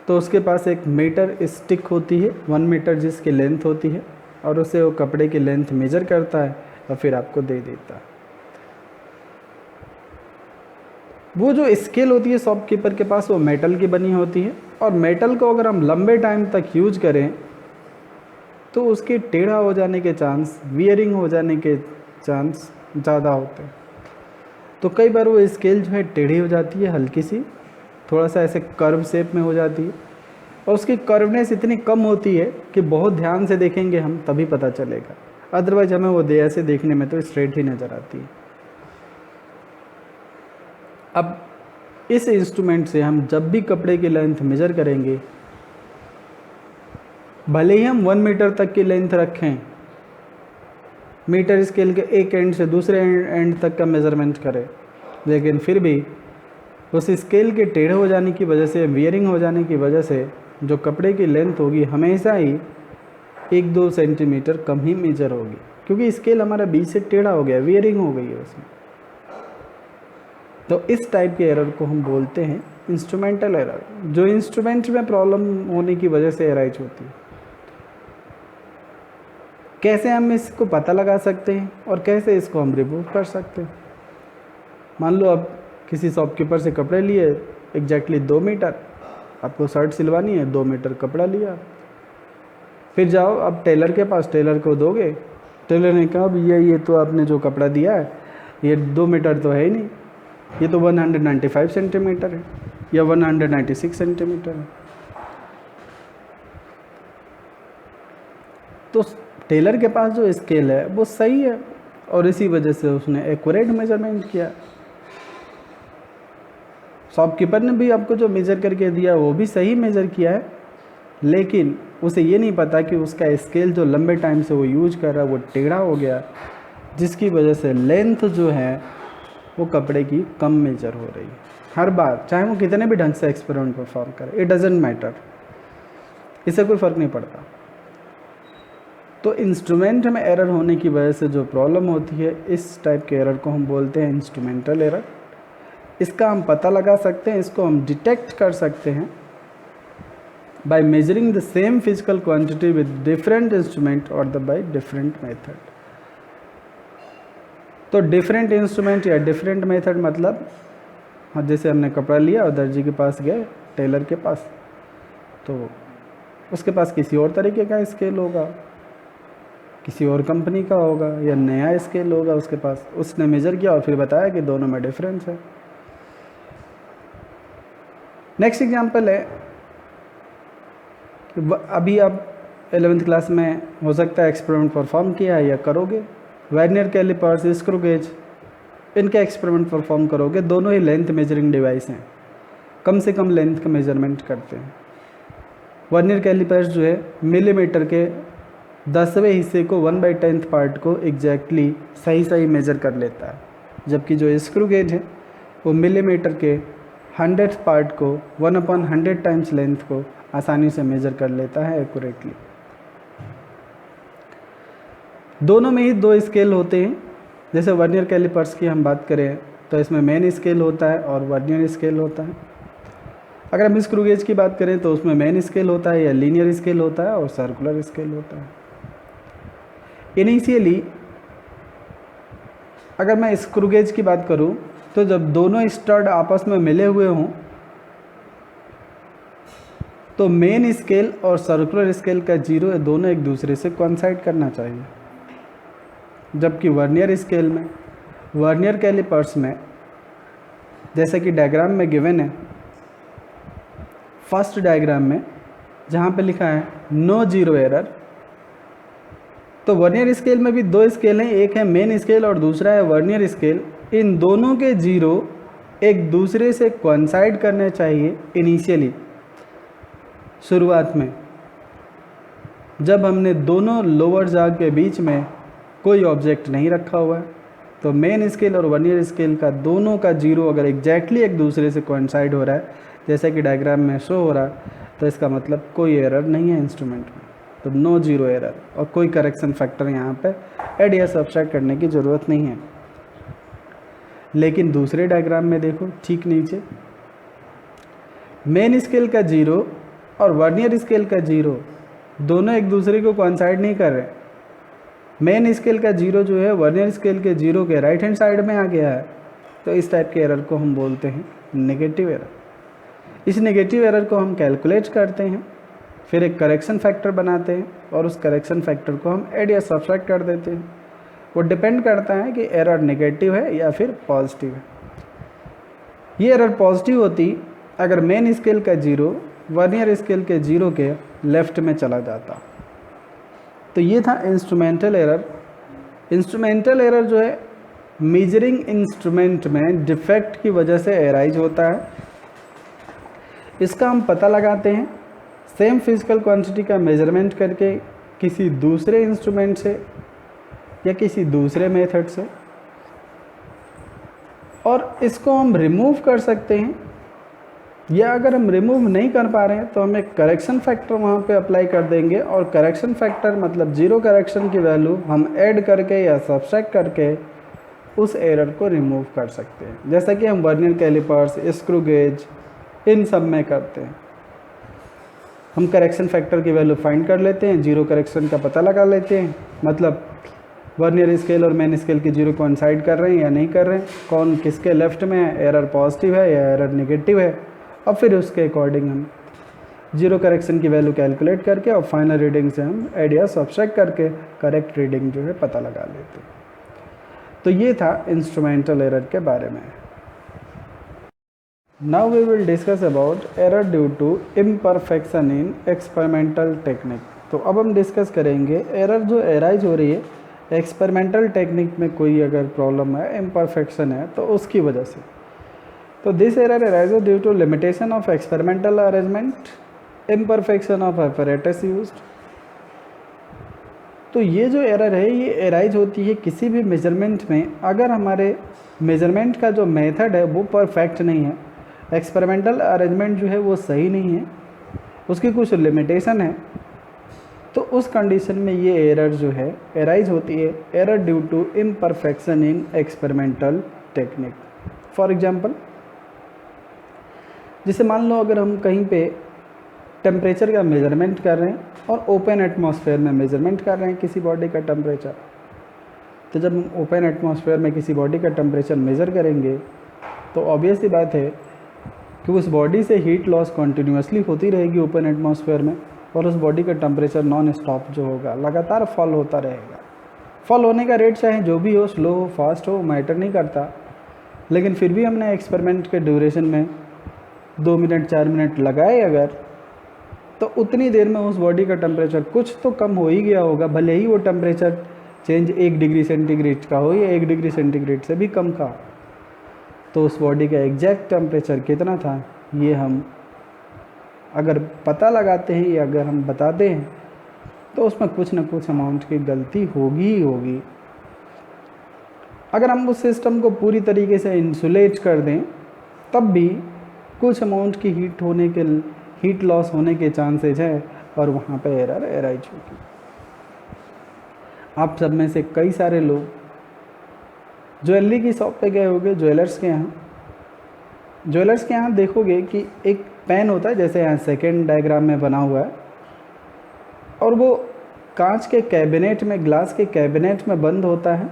तो उसके पास एक मीटर स्टिक होती है, 1 मीटर जिसकी लेंथ होती है, और उसे वो कपड़े की लेंथ मेजर करता है और फिर आपको दे देता है। वो जो स्केल होती है शॉपकीपर के पास वो मेटल की बनी होती है, और मेटल को अगर हम लंबे टाइम तक यूज करें तो उसके टेढ़ा हो जाने के चांस, वियरिंग हो जाने के चांस ज़्यादा होते हैं। तो कई बार वो स्केल जो है टेढ़ी हो जाती है, हल्की सी थोड़ा सा ऐसे कर्व शेप में हो जाती है, और उसकी कर्वनेस इतनी कम होती है कि बहुत ध्यान से देखेंगे हम तभी पता चलेगा, अदरवाइज हमें वो ऐसे देखने में तो स्ट्रेट ही नज़र आती है। अब इस इंस्ट्रूमेंट से हम जब भी कपड़े की लेंथ मेजर करेंगे, भले ही हम 1 मीटर तक की लेंथ रखें, मीटर स्केल के एक एंड से दूसरे एंड तक का मेज़रमेंट करें, लेकिन फिर भी उस स्केल के टेढ़े हो जाने की वजह से, वियरिंग हो जाने की वजह से जो कपड़े की लेंथ होगी हमेशा ही 1-2 सेंटीमीटर कम ही मेजर होगी, क्योंकि स्केल हमारा बीच से टेढ़ा हो गया, वियरिंग हो गई है उसमें। तो इस टाइप के एरर को हम बोलते हैं इंस्ट्रूमेंटल एरर, जो इंस्ट्रूमेंट में प्रॉब्लम होने की वजह से एराइज होती है। कैसे हम इसको पता लगा सकते हैं और कैसे इसको हम रिमूव कर सकते हैं? मान लो आप किसी शॉपकीपर से कपड़े लिए एग्जैक्टली 2 मीटर, आपको शर्ट सिलवानी है, 2 मीटर कपड़ा लिया, फिर जाओ अब टेलर के पास, टेलर को दोगे, टेलर ने कहा भैया ये तो आपने जो कपड़ा दिया है ये 2 मीटर तो है ही नहीं, ये तो 195 सेंटीमीटर है या 196 सेंटीमीटर है। तो टेलर के पास जो स्केल है वो सही है और इसी वजह से उसने एक्यूरेट मेजरमेंट किया। शॉपकीपर ने भी आपको जो मेजर करके दिया वो भी सही मेजर किया है, लेकिन उसे ये नहीं पता कि उसका स्केल जो लंबे टाइम से वो यूज कर रहा है वो टेढ़ा हो गया, जिसकी वजह से लेंथ जो है वो कपड़े की कम मेजर हो रही है हर बार, चाहे वो कितने भी ढंग से एक्सपेरिमेंट परफॉर्म करे, इट डजेंट मैटर, इससे कोई फ़र्क नहीं पड़ता। तो इंस्ट्रूमेंट में एरर होने की वजह से जो प्रॉब्लम होती है, इस टाइप के एरर को हम बोलते हैं इंस्ट्रूमेंटल एरर। इसका हम पता लगा सकते हैं, इसको हम डिटेक्ट कर सकते हैं by measuring the same physical quantity with different instrument और बाय डिफरेंट मेथड। तो डिफरेंट इंस्ट्रूमेंट या डिफरेंट मेथड मतलब, हाँ, जैसे हमने कपड़ा लिया और दर्जी के पास गए, टेलर के पास, तो उसके पास किसी और तरीके का स्केल होगा, किसी और कंपनी का होगा या नया स्केल होगा उसके पास, उसने मेजर किया और फिर बताया कि दोनों में डिफरेंस है। नेक्स्ट एग्जांपल है कि अभी आप 11th क्लास में हो सकता है एक्सपेरिमेंट परफॉर्म किया है या करोगे, वर्नियर कैलिपर्स, स्क्रू गेज, इनका एक्सपेरिमेंट परफॉर्म करोगे। दोनों ही लेंथ मेजरिंग डिवाइस हैं, कम से कम लेंथ का मेजरमेंट करते हैं। वर्नियर कैलिपर्स जो है मिलीमीटर के 10वें हिस्से को 1/10 पार्ट को एग्जैक्टली सही मेजर कर लेता है, जबकि जो स्क्रू गेज है वो मिलीमीटर के 100th पार्ट को 1/100 टाइम्स लेंथ को आसानी से मेजर कर लेता है एक्यूरेटली। दोनों में ही 2 स्केल होते हैं। जैसे वर्नियर कैलिपर्स की हम बात करें तो इसमें मेन स्केल होता है और वर्नियर स्केल होता है। अगर हम स्क्रू गेज की बात करें तो उसमें मेन स्केल होता है या लीनियर स्केल होता है और सर्कुलर स्केल होता है। इनिशियली अगर मैं स्क्रू गेज की बात करूं तो जब दोनों स्टड आपस में मिले हुए हों तो मेन स्केल और सर्कुलर स्केल का जीरो दोनों एक दूसरे से कोइंसाइड करना चाहिए। जबकि वर्नियर स्केल में, वर्नियर कैलिपर्स में, जैसे कि डायग्राम में गिवन है, फर्स्ट डायग्राम में जहाँ पे लिखा है नो जीरो एरर, तो वर्नियर स्केल में भी दो स्केल हैं, एक है मेन स्केल और दूसरा है वर्नियर स्केल। इन दोनों के जीरो एक दूसरे से कोइंसाइड करने चाहिए इनिशियली, शुरुआत में, जब हमने दोनों लोअर जॉ के बीच में कोई ऑब्जेक्ट नहीं रखा हुआ है। तो मेन स्केल और वर्नियर स्केल का दोनों का जीरो अगर एग्जैक्टली एक दूसरे से कोइंसाइड हो रहा है, जैसा कि डायग्राम में शो हो रहा है, तो इसका मतलब कोई एरर नहीं है इंस्ट्रूमेंट में, तो नो जीरो एरर, और कोई करेक्शन फैक्टर यहाँ पे ऐड या सब्सट्रैक्ट करने की ज़रूरत नहीं है। लेकिन दूसरे डायग्राम में देखो, ठीक नीचे मेन स्केल का जीरो और वर्नियर स्केल का जीरो दोनों एक दूसरे को कोइंसाइड नहीं कर रहे। मेन स्केल का जीरो जो है वर्नियर स्केल के जीरो के राइट हैंड साइड में आ गया है, तो इस टाइप के एरर को हम बोलते हैं नेगेटिव एरर। इस नेगेटिव एरर को हम कैलकुलेट करते हैं, फिर एक करेक्शन फैक्टर बनाते हैं और उस करेक्शन फैक्टर को हम ऐड या सब्सट्रैक्ट कर देते हैं। वो डिपेंड करता है कि एरर नेगेटिव है या फिर पॉजिटिव है। ये एरर पॉजिटिव होती अगर मेन स्केल का जीरो वर्नियर स्केल के जीरो के लेफ्ट में चला जाता। तो ये था इंस्ट्रूमेंटल एरर। इंस्ट्रूमेंटल एरर जो है मेजरिंग इंस्ट्रूमेंट में डिफेक्ट की वजह से एराइज होता है। इसका हम पता लगाते हैं सेम फिजिकल क्वांटिटी का मेजरमेंट करके किसी दूसरे इंस्ट्रूमेंट से या किसी दूसरे मेथड से, और इसको हम रिमूव कर सकते हैं, या अगर हम रिमूव नहीं कर पा रहे हैं तो हम एक करेक्शन फैक्टर वहाँ पे अप्लाई कर देंगे, और करेक्शन फैक्टर मतलब जीरो करेक्शन की वैल्यू हम ऐड करके या सब्सट्रैक्ट करके उस एरर को रिमूव कर सकते हैं, जैसा कि हम वर्नियर कैलिपर्स, स्क्रू गेज, इन सब में करते हैं। हम करेक्शन फैक्टर की वैल्यू फाइंड कर लेते हैं, जीरो करेक्शन का पता लगा लेते हैं, मतलब वर्नियर स्केल और मेन स्केल के जीरो कोइंसाइड कर रहे हैं या नहीं कर रहे हैं, कौन किसके लेफ्ट में है, एरर पॉजिटिव है या एरर नेगेटिव है, और फिर उसके अकॉर्डिंग हम जीरो करेक्शन की वैल्यू कैलकुलेट करके और फाइनल रीडिंग से हम ऐड या सब्सट्रैक्ट करके करेक्ट रीडिंग जो है पता लगा लेते हैं। तो ये था इंस्ट्रूमेंटल एरर के बारे में। Now we will discuss about error due to imperfection in experimental technique. तो अब हम डिस्कस करेंगे एरर जो एराइज हो रही है एक्सपेरिमेंटल टेक्निक में, कोई अगर प्रॉब्लम है, इम्परफेक्शन है, तो उसकी वजह से। तो this error arises due to limitation of experimental arrangement, imperfection of apparatus used. तो ये जो एरर है ये एराइज होती है किसी भी मेजरमेंट में अगर हमारे मेजरमेंट का जो मेथड है वो परफेक्ट नहीं है, एक्सपेरिमेंटल अरेंजमेंट जो है वो सही नहीं है, उसकी कुछ लिमिटेशन है, तो उस कंडीशन में ये एरर जो है एराइज होती है, error due to imperfection in experimental technique. For example, जैसे मान लो अगर हम कहीं पे टेम्परेचर का मेज़रमेंट कर रहे हैं और ओपन एटमॉस्फेयर में मेज़रमेंट कर रहे हैं किसी बॉडी का टेम्परेचर, तो जब हम ओपन एटमॉस्फेयर में किसी बॉडी का टेम्परेचर मेज़र करेंगे तो ऑब्वियस सी बात है कि उस बॉडी से हीट लॉस कॉन्टीन्यूसली होती रहेगी ओपन एटमॉस्फेयर में, और उस बॉडी का टेम्परेचर नॉन स्टॉप जो होगा लगातार फॉल होता रहेगा। फॉल होने का रेट चाहे जो भी हो, स्लो हो फास्ट हो, मैटर नहीं करता, लेकिन फिर भी हमने एक्सपेरिमेंट के ड्यूरेशन में 2 मिनट 4 मिनट लगाए अगर, तो उतनी देर में उस बॉडी का टेम्परेचर कुछ तो कम हो ही गया होगा, भले ही वो टेम्परेचर चेंज 1 डिग्री सेंटीग्रेड का हो या 1 डिग्री सेंटीग्रेड से भी कम का। तो उस बॉडी का एग्जैक्ट टेम्परेचर कितना था ये हम अगर पता लगाते हैं या अगर हम बताते हैं तो उसमें कुछ ना कुछ अमाउंट की गलती होगी ही होगी। अगर हम उस सिस्टम को पूरी तरीके से इंसुलेट कर दें तब भी कुछ अमाउंट की हीट लॉस होने के चांसेज है और वहाँ पे एरर एराइज होगी। आप सब में से कई सारे लोग ज्वेलरी की शॉप पे गए होगे, ज्वेलर्स के यहाँ। ज्वेलर्स के यहाँ देखोगे कि एक पेन होता है, जैसे यहाँ सेकेंड डायग्राम में बना हुआ है, और वो कांच के कैबिनेट में, ग्लास के कैबिनेट में बंद होता है,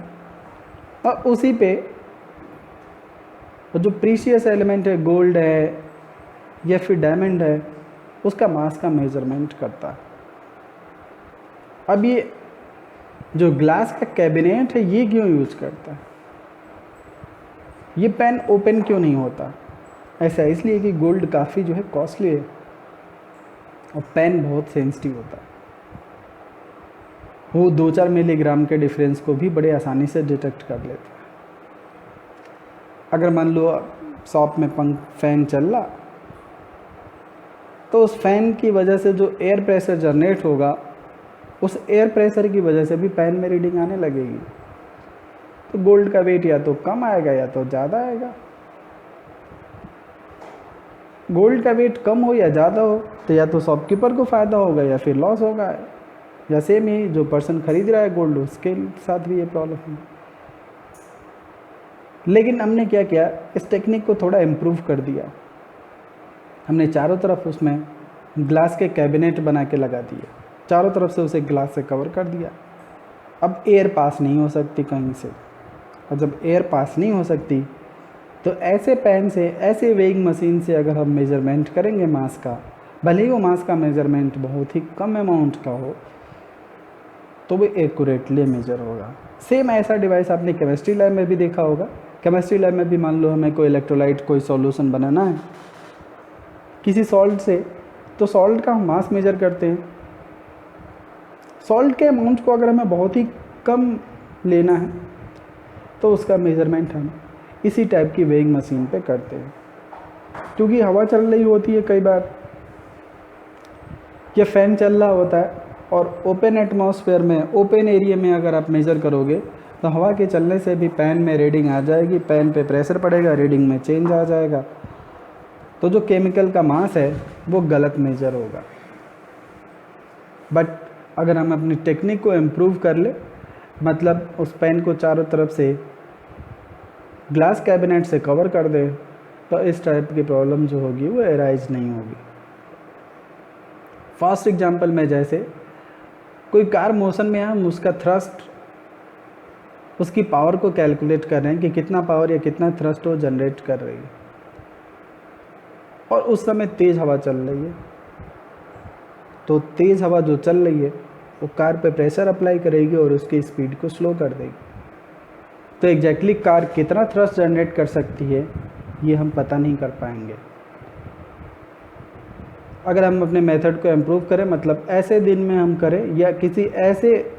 और उसी पे जो प्रीशियस एलिमेंट है, गोल्ड है या फिर डायमंड है, उसका मास का मेजरमेंट करता है। अब ये जो ग्लास का कैबिनेट है ये क्यों यूज करता है? ये पेन ओपन क्यों नहीं होता? ऐसा इसलिए कि गोल्ड काफ़ी जो है कॉस्टली है और पेन बहुत सेंसिटिव होता है। वो 2-4 मिलीग्राम के डिफरेंस को भी बड़े आसानी से डिटेक्ट कर लेता है। अगर मान लो शॉप में फैन चल रहा, तो उस फैन की वजह से जो एयर प्रेशर जनरेट होगा, उस एयर प्रेशर की वजह से भी पेन में रीडिंग आने लगेगी। तो गोल्ड का वेट या तो कम आएगा या तो ज़्यादा आएगा। गोल्ड का वेट कम हो या ज़्यादा हो तो या तो शॉपकीपर को फ़ायदा होगा या फिर लॉस होगा, या सेम ही जो पर्सन खरीद रहा है गोल्ड, उसके साथ भी ये प्रॉब्लम है। लेकिन हमने क्या किया, इस टेक्निक को थोड़ा इम्प्रूव कर दिया। हमने चारों तरफ उसमें ग्लास के कैबिनेट बना के लगा दिए, चारों तरफ से उसे ग्लास से कवर कर दिया। अब एयर पास नहीं हो सकती कहीं से, और जब एयर पास नहीं हो सकती तो ऐसे पेन से, ऐसे वेइंग मशीन से अगर हम मेज़रमेंट करेंगे मास का, भले ही वो मास का मेज़रमेंट बहुत ही कम अमाउंट का हो, तो वो एक्यूरेटली मेजर होगा। सेम ऐसा डिवाइस आपने केमिस्ट्री लैब में भी देखा होगा। केमिस्ट्री लैब में भी मान लो हमें कोई इलेक्ट्रोलाइट, कोई सॉल्यूशन बनाना है किसी सॉल्ट से, तो सॉल्ट का हम मास मेजर करते हैं। सॉल्ट के अमाउंट को अगर हमें बहुत ही कम लेना है तो उसका मेज़रमेंट हम इसी टाइप की वेइंग मशीन पे करते हैं। क्योंकि हवा चल रही होती है, कई बार या फैन चल रहा होता है, और ओपन एटमॉस्फेयर में, ओपन एरिया में अगर आप मेज़र करोगे तो हवा के चलने से भी पेन में रीडिंग आ जाएगी, पेन पे प्रेशर पड़ेगा, रीडिंग में चेंज आ जाएगा, तो जो केमिकल का मास है वो गलत मेजर होगा। बट अगर हम अपनी टेक्निक को इम्प्रूव कर ले, मतलब उस पेन को चारों तरफ से ग्लास कैबिनेट से कवर कर दे, तो इस टाइप की प्रॉब्लम जो होगी वो एराइज नहीं होगी। फर्स्ट एग्जांपल में, जैसे कोई कार मोशन में है, हम उसका थ्रस्ट, उसकी पावर को कैलकुलेट कर रहे हैं कि कितना पावर या कितना थ्रस्ट वो जनरेट कर रही है, और उस समय तेज़ हवा चल रही है, तो तेज़ हवा जो चल रही है वो कार पे प्रेशर अप्लाई करेगी और उसकी स्पीड को स्लो कर देगी। तो एग्जैक्टली कार कितना थ्रस्ट जनरेट कर सकती है ये हम पता नहीं कर पाएंगे। अगर हम अपने मेथड को इम्प्रूव करें, मतलब ऐसे दिन में हम करें या किसी ऐसे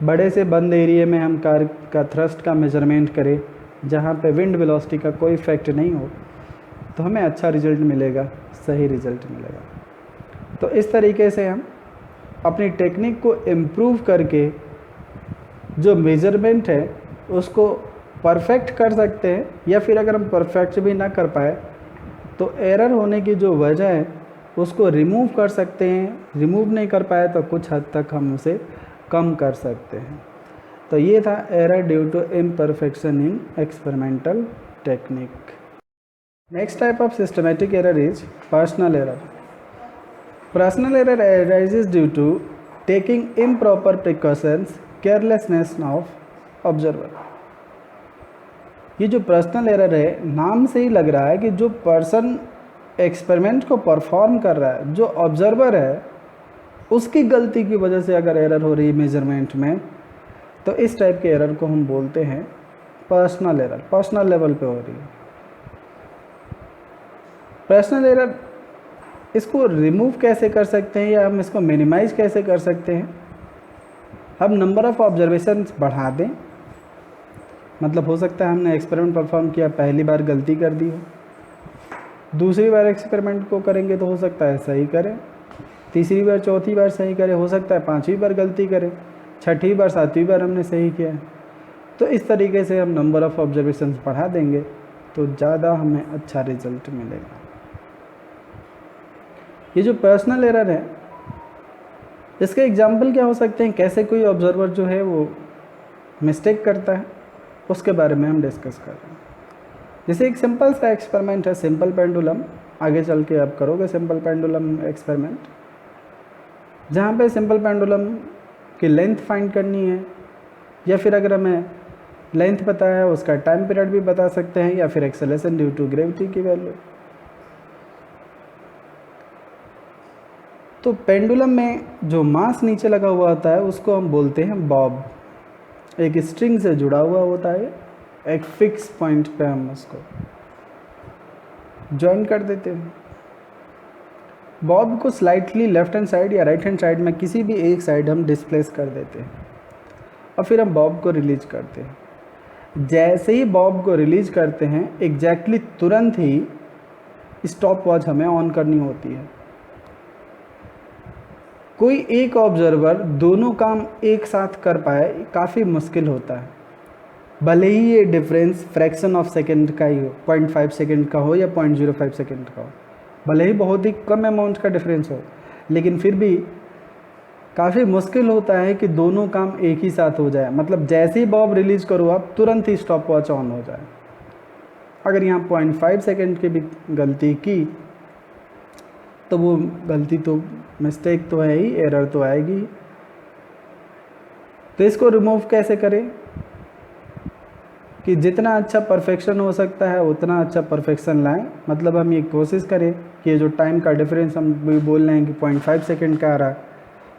बड़े से बंद एरिया में हम कार का थ्रस्ट का मेजरमेंट करें जहाँ पे विंड वेलोसिटी का कोई इफेक्ट नहीं हो, तो हमें अच्छा रिजल्ट मिलेगा, सही रिजल्ट मिलेगा। तो इस तरीके से हम अपनी टेक्निक को इम्प्रूव करके जो मेजरमेंट है उसको परफेक्ट कर सकते हैं, या फिर अगर हम परफेक्ट भी ना कर पाए तो एरर होने की जो वजह है उसको रिमूव कर सकते हैं। रिमूव नहीं कर पाए तो कुछ हद तक हम उसे कम कर सकते हैं। तो ये था error due to imperfection in experimental technique. Next type of systematic error is personal error. Personal error arises due to taking improper precautions, carelessness of observer. ये जो पर्सनल एरर है, नाम से ही लग रहा है कि जो पर्सन एक्सपेरिमेंट को परफॉर्म कर रहा है, जो ऑब्जर्वर है, उसकी गलती की वजह से अगर एरर हो रही है मेजरमेंट में, तो इस टाइप के एरर को हम बोलते हैं पर्सनल एरर। पर्सनल लेवल पे हो रही है पर्सनल एरर। इसको रिमूव कैसे कर सकते हैं या हम इसको मिनिमाइज कैसे कर सकते हैं? हम नंबर ऑफ़ ऑब्जर्वेशंस बढ़ा दें। मतलब हो सकता है हमने एक्सपेरिमेंट परफॉर्म किया, पहली बार गलती कर दी हो, दूसरी बार एक्सपेरिमेंट को करेंगे तो हो सकता है सही करें, तीसरी बार चौथी बार सही करें, हो सकता है पांचवी बार गलती करें, छठी बार सातवीं बार हमने सही किया। तो इस तरीके से हम नंबर ऑफ़ ऑब्जर्वेशंस बढ़ा देंगे तो ज़्यादा हमें अच्छा रिजल्ट मिलेगा। ये जो पर्सनल एरर है, इसके एग्जाम्पल क्या हो सकते हैं? कैसे कोई ऑब्जर्वर जो है वो मिस्टेक करता है। उसके बारे में हम डिस्कस कर रहे हैं। जैसे एक सिंपल सा एक्सपेरिमेंट है, सिंपल पेंडुलम। आगे चल के आप करोगे सिंपल पेंडुलम एक्सपेरिमेंट, जहाँ पे सिंपल पेंडुलम की लेंथ फाइंड करनी है, या फिर अगर हमें लेंथ पता है उसका टाइम पीरियड भी बता सकते हैं, या फिर एक्सेलरेशन ड्यू टू ग्रेविटी की वैल्यू। तो पेंडुलम में जो मास नीचे लगा हुआ होता है उसको हम बोलते हैं बॉब। एक स्ट्रिंग से जुड़ा हुआ होता है, एक फिक्स पॉइंट पे हम उसको ज्वाइन कर देते हैं। बॉब को स्लाइटली लेफ्ट हैंड साइड या राइट हैंड साइड में किसी भी एक साइड हम डिस्प्लेस कर देते हैं और फिर हम बॉब को रिलीज करते हैं। जैसे ही बॉब को रिलीज करते हैं एग्जैक्टली तुरंत ही स्टॉप वॉच हमें ऑन करनी होती है। कोई एक ऑब्जर्वर दोनों काम एक साथ कर पाए काफ़ी मुश्किल होता है, भले ही ये डिफरेंस फ्रैक्शन ऑफ सेकेंड का ही हो, 0.5 सेकेंड का हो या 0.05 सेकेंड का हो, भले ही बहुत ही कम अमाउंट का डिफरेंस हो, लेकिन फिर भी काफ़ी मुश्किल होता है कि दोनों काम एक ही साथ हो जाए। मतलब जैसे ही बॉब रिलीज करो आप तुरंत ही स्टॉप वॉच ऑन हो जाए। अगर यहाँ 0.5 सेकेंड की भी गलती की तो वो गलती तो मिस्टेक तो है ही, एरर तो आएगी। तो इसको रिमूव कैसे करें कि जितना अच्छा परफेक्शन हो सकता है उतना अच्छा परफेक्शन लाएं। मतलब हम ये कोशिश करें कि ये जो टाइम का डिफरेंस हम भी बोल रहे हैं कि 0.5 सेकेंड का आ रहा है,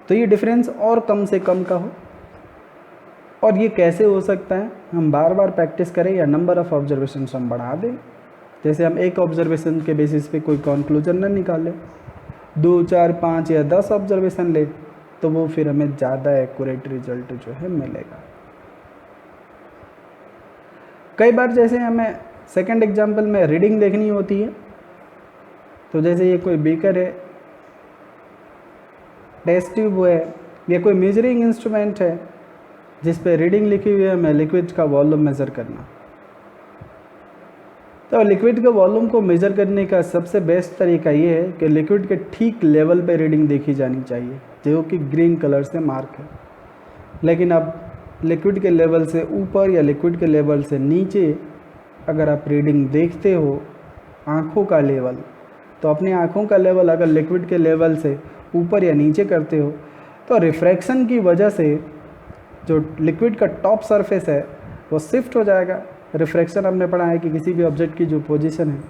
तो ये डिफरेंस और कम से कम का हो। और ये कैसे हो सकता है, हम बार बार प्रैक्टिस करें या नंबर ऑफ़ ऑब्जर्वेशन हम बढ़ा दें। जैसे हम एक ऑब्जर्वेशन के बेसिस पे कोई कंक्लूजन न निकालें, 2, 4, 5 या 10 ऑब्जर्वेशन ले, तो वो फिर हमें ज़्यादा एक्यूरेट रिजल्ट जो है मिलेगा। कई बार जैसे हमें सेकंड एग्जाम्पल में रीडिंग देखनी होती है, तो जैसे ये कोई बीकर है, टेस्ट ट्यूब है, या कोई मेजरिंग इंस्ट्रूमेंट है जिस पे रीडिंग लिखी हुई है, हमें लिक्विड का वॉल्यूम मेज़र करना। तो लिक्विड के वॉल्यूम को मेज़र करने का सबसे बेस्ट तरीका ये है कि लिक्विड के ठीक लेवल पे रीडिंग देखी जानी चाहिए, जो कि ग्रीन कलर से मार्क है। लेकिन अब लिक्विड के लेवल से ऊपर या लिक्विड के लेवल से नीचे अगर आप रीडिंग देखते हो आँखों का लेवल, तो अपनी आँखों का लेवल अगर लिक्विड के लेवल से ऊपर या नीचे करते हो तो रिफ्रैक्शन की वजह से जो लिक्विड का टॉप सरफेस है वो शिफ्ट हो जाएगा। रिफ्रैक्शन हमने पढ़ा है कि किसी भी ऑब्जेक्ट की जो पोजीशन है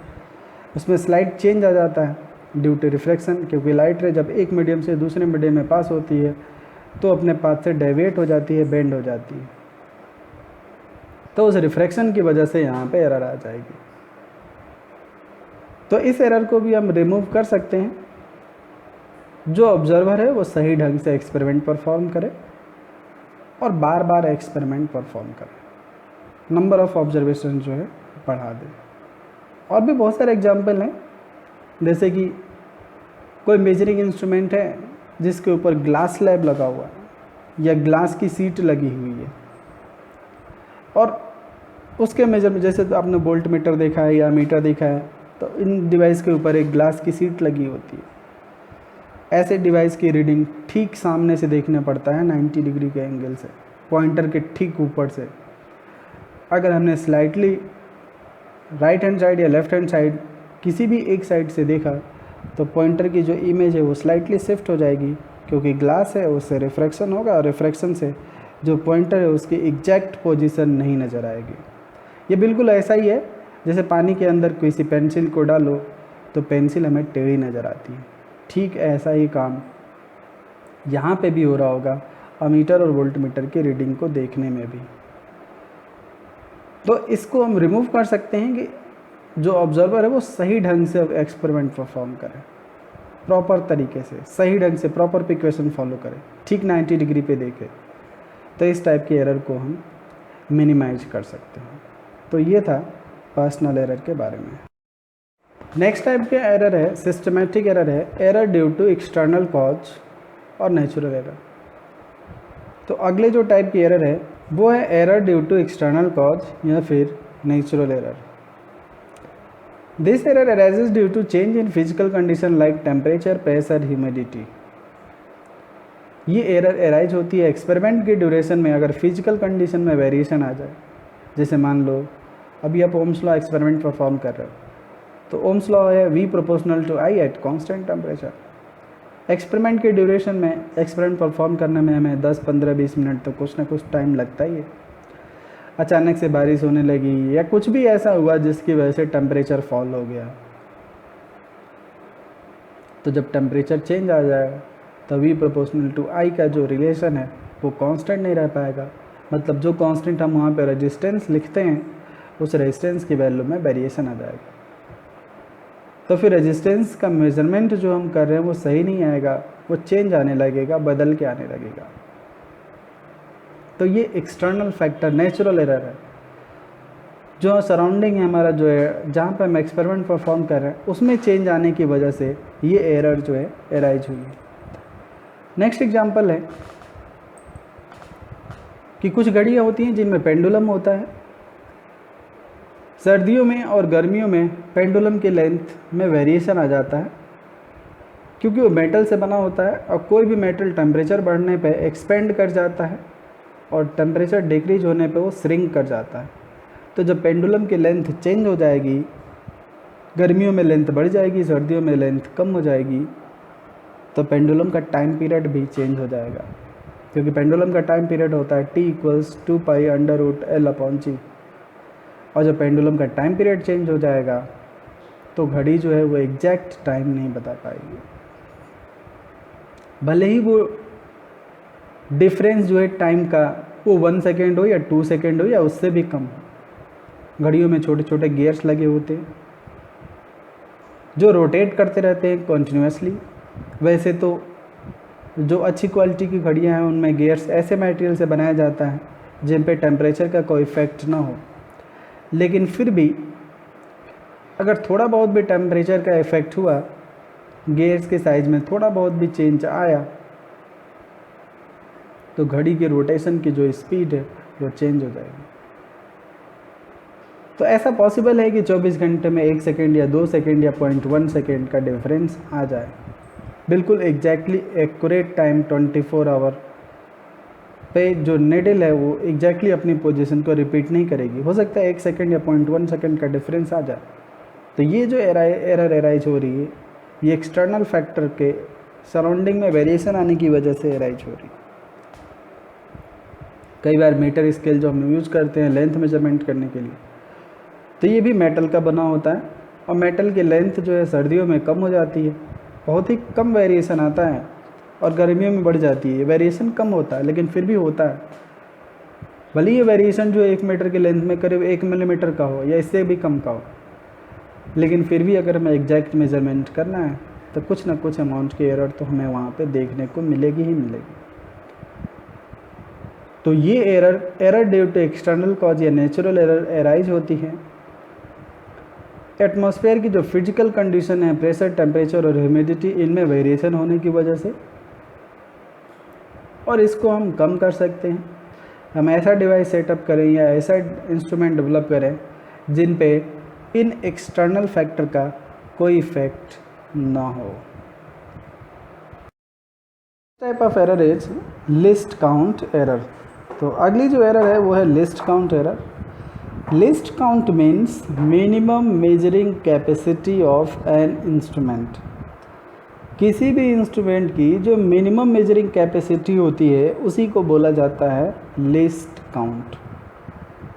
उसमें स्लाइट चेंज आ जाता है ड्यू टू रिफ्रैक्शन, क्योंकि लाइट रे जब एक मीडियम से दूसरे मीडियम में पास होती है तो अपने पाथ से डेविएट हो जाती है, बेंड हो जाती है। तो उस रिफ्रैक्शन की वजह से यहाँ पे एरर आ जाएगी। तो इस एरर को भी हम रिमूव कर सकते हैं। जो ऑब्जर्वर है वो सही ढंग से एक्सपेरिमेंट परफॉर्म करे और बार बार एक्सपेरिमेंट परफॉर्म करे, नंबर ऑफ़ ऑब्जर्वेशन जो है बढ़ा दे। और भी बहुत सारे एग्जाम्पल हैं, जैसे कि कोई मेजरिंग इंस्ट्रूमेंट है जिसके ऊपर ग्लास स्लैब लगा हुआ है या ग्लास की सीट लगी हुई है, और उसके मेजर में जैसे तो आपने वोल्ट मीटर देखा है या मीटर देखा है, तो इन डिवाइस के ऊपर एक ग्लास की सीट लगी होती है। ऐसे डिवाइस की रीडिंग ठीक सामने से देखना पड़ता है 90 डिग्री के एंगल से, पॉइंटर के ठीक ऊपर से। अगर हमने स्लाइटली राइट हैंड साइड या लेफ्ट हैंड साइड किसी भी एक साइड से देखा तो पॉइंटर की जो इमेज है वो स्लाइटली शिफ्ट हो जाएगी, क्योंकि ग्लास है उससे रिफ्रैक्शन होगा और रिफ्रैक्शन से जो पॉइंटर है उसकी एग्जैक्ट पोजीशन नहीं नज़र आएगी। ये बिल्कुल ऐसा ही है जैसे पानी के अंदर किसी पेंसिल को डालो तो पेंसिल हमें टेढ़ी नज़र आती है। ठीक ऐसा ही काम यहाँ पे भी हो रहा होगा अमीटर और वोल्ट मीटर की रीडिंग को देखने में भी। तो इसको हम रिमूव कर सकते हैं कि जो ऑब्जर्वर है वो सही ढंग से एक्सपेरिमेंट परफॉर्म करे, प्रॉपर तरीके से सही ढंग से प्रॉपर प्रिकॉशन फॉलो करे, ठीक 90 डिग्री पे देखे, तो इस टाइप की एरर को हम मिनिमाइज कर सकते हैं। तो ये था पर्सनल एरर के बारे में। नेक्स्ट टाइप के एरर है सिस्टमेटिक एरर है, error due to external cause और नेचुरल एरर। तो अगले जो टाइप की एरर है वो है error due to external cause या फिर natural error. This error arises due to change in physical condition like temperature, pressure, humidity. ये एरर एराइज होती है एक्सपेरिमेंट की ड्यूरेशन में अगर फिजिकल कंडीशन में वेरिएशन आ जाए। जैसे मान लो अभी आप ओम्स लॉ एक्सपेरिमेंट परफॉर्म कर रहे हो, तो ओम्स लॉ है V proportional to I at constant temperature. Experiment के ड्यूरेशन में, एक्सपेरिमेंट परफॉर्म करने में हमें 10, 15, 20 मिनट तो कुछ ना कुछ टाइम लगता ही है। अचानक से बारिश होने लगी या कुछ भी ऐसा हुआ जिसकी वजह से टेम्परेचर फॉल हो गया, तो जब टेम्परेचर चेंज आ जाएगा तो V प्रोपोर्शनल टू I का जो रिलेशन है वो कांस्टेंट नहीं रह पाएगा। मतलब जो कांस्टेंट हम वहाँ पे रेजिस्टेंस लिखते हैं, उस रेजिस्टेंस की वैल्यू में वेरिएशन आ जाएगा। तो फिर रेजिस्टेंस का मेजरमेंट जो हम कर रहे हैं वो सही नहीं आएगा, वो चेंज आने लगेगा, बदल के आने लगेगा। तो ये एक्सटर्नल फैक्टर, नेचुरल एरर है। जो सराउंडिंग है हमारा, जो है जहाँ पे हम एक्सपेरिमेंट परफॉर्म कर रहे हैं, उसमें चेंज आने की वजह से ये एरर जो है एराइज हुई है। नेक्स्ट एग्जांपल है कि कुछ घड़ियाँ होती हैं जिनमें पेंडुलम होता है। सर्दियों में और गर्मियों में पेंडुलम की लेंथ में वेरिएशन आ जाता है, क्योंकि वो मेटल से बना होता है और कोई भी मेटल टेम्परेचर बढ़ने पे एक्सपेंड कर जाता है और टेम्परेचर डिक्रीज होने पे वो श्रिंक कर जाता है। तो जब पेंडुलम की लेंथ चेंज हो जाएगी, गर्मियों में लेंथ बढ़ जाएगी, सर्दियों में लेंथ कम हो जाएगी, तो पेंडुलम का टाइम पीरियड भी चेंज हो जाएगा। क्योंकि पेंडुलम का टाइम पीरियड होता है T = 2π√L/G। और जब पेंडुलम का टाइम पीरियड चेंज हो जाएगा तो घड़ी जो है वो एग्जैक्ट टाइम नहीं बता पाएगी, भले ही वो डिफरेंस जो है टाइम का वो 1 सेकेंड हो या 2 सेकेंड हो या उससे भी कम हो। घड़ियों में छोटे छोटे गियर्स लगे होते हैं जो रोटेट करते रहते हैं कॉन्टिन्यूसली। वैसे तो जो अच्छी क्वालिटी की घड़ियां हैं उनमें गियर्स ऐसे मटेरियल से बनाया जाता है जिन पे टेम्परेचर का कोई इफेक्ट ना हो, लेकिन फिर भी अगर थोड़ा बहुत भी टेम्परेचर का इफेक्ट हुआ, गियर्स के साइज में थोड़ा बहुत भी चेंज आया, तो घड़ी के रोटेशन की जो स्पीड है वो चेंज हो जाएगी। तो ऐसा पॉसिबल है कि 24 घंटे में 1 सेकेंड या 2 सेकेंड या 0.1 सेकेंड का डिफरेंस आ जाए। बिल्कुल एग्जैक्टली एक्यूरेट टाइम 24 आवर पे जो नेडल है वो एग्जैक्टली अपनी पोजीशन को रिपीट नहीं करेगी। हो सकता है 1 सेकेंड या 0.1 सेकेंड का डिफरेंस आ जाए। तो ये जो एरर एराइज हो रही है, ये एक्सटर्नल फैक्टर के सराउंडिंग में वेरिएशन आने की वजह से एराइज हो रही है। कई बार मीटर स्केल जो हम यूज़ करते हैं लेंथ मेजरमेंट करने के लिए, तो ये भी मेटल का बना होता है और मेटल की लेंथ जो है सर्दियों में कम हो जाती है, बहुत ही कम वेरिएशन आता है, और गर्मियों में बढ़ जाती है। वेरिएशन कम होता है लेकिन फिर भी होता है। भले ये वेरिएशन जो 1 मीटर के लेंथ में करीब 1 मिलीमीटर का हो या इससे भी कम का हो, लेकिन फिर भी अगर हमें एग्जैक्ट मेजरमेंट करना है तो कुछ ना कुछ अमाउंट की एरर तो हमें वहाँ पे देखने को मिलेगी ही मिलेगी। तो ये error due to external cause या नेचुरल एरर एराइज होती है एटमॉस्फेयर की जो फिजिकल कंडीशन है, प्रेशर, टेम्परेचर और ह्यूमिडिटी, इनमें वेरिएशन होने की वजह से। और इसको हम कम कर सकते हैं। हम ऐसा डिवाइस सेटअप करें या ऐसा इंस्ट्रूमेंट डेवलप करें जिन पे इन एक्सटर्नल फैक्टर का कोई इफेक्ट ना हो। Type of error is list count error. तो अगली जो एरर है वो है list count error. List count means minimum measuring capacity of an instrument. किसी भी इंस्ट्रूमेंट की जो मिनिमम मेजरिंग कैपेसिटी होती है उसी को बोला जाता है लिस्ट काउंट।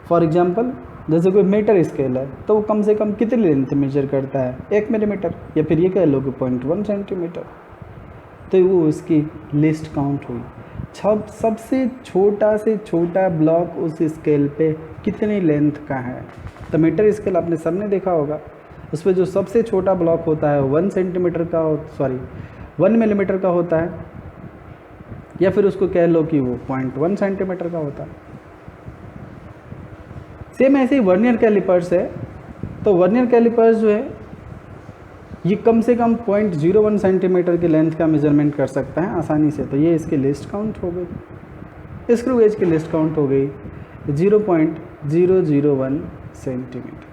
फॉर एग्जांपल, जैसे कोई मीटर स्केल है तो वो कम से कम कितनी लेंथ मेजर करता है, 1 मिलीमीटर, या फिर ये कह लो कि 0.1 सेंटीमीटर, तो वो उसकी लिस्ट काउंट हुई। सबसे छोटा से छोटा ब्लॉक उस स्केल पे कितनी लेंथ का है। तो मीटर स्केल आपने सबने देखा होगा, उस पर जो सबसे छोटा ब्लॉक होता है 1 सेंटीमीटर का 1 मिलीमीटर का होता है, या फिर उसको कह लो कि वो 0.1 सेंटीमीटर का होता है। सेम ऐसे ही वर्नियर कैलिपर्स है। तो वर्नियर कैलिपर्स जो है ये कम से कम 0.01 सेंटीमीटर की लेंथ का मेजरमेंट कर सकता है आसानी से। तो ये इसकी लिस्ट काउंट हो गई। स्क्रू गेज की लिस्ट काउंट हो गई 0.001 सेंटीमीटर।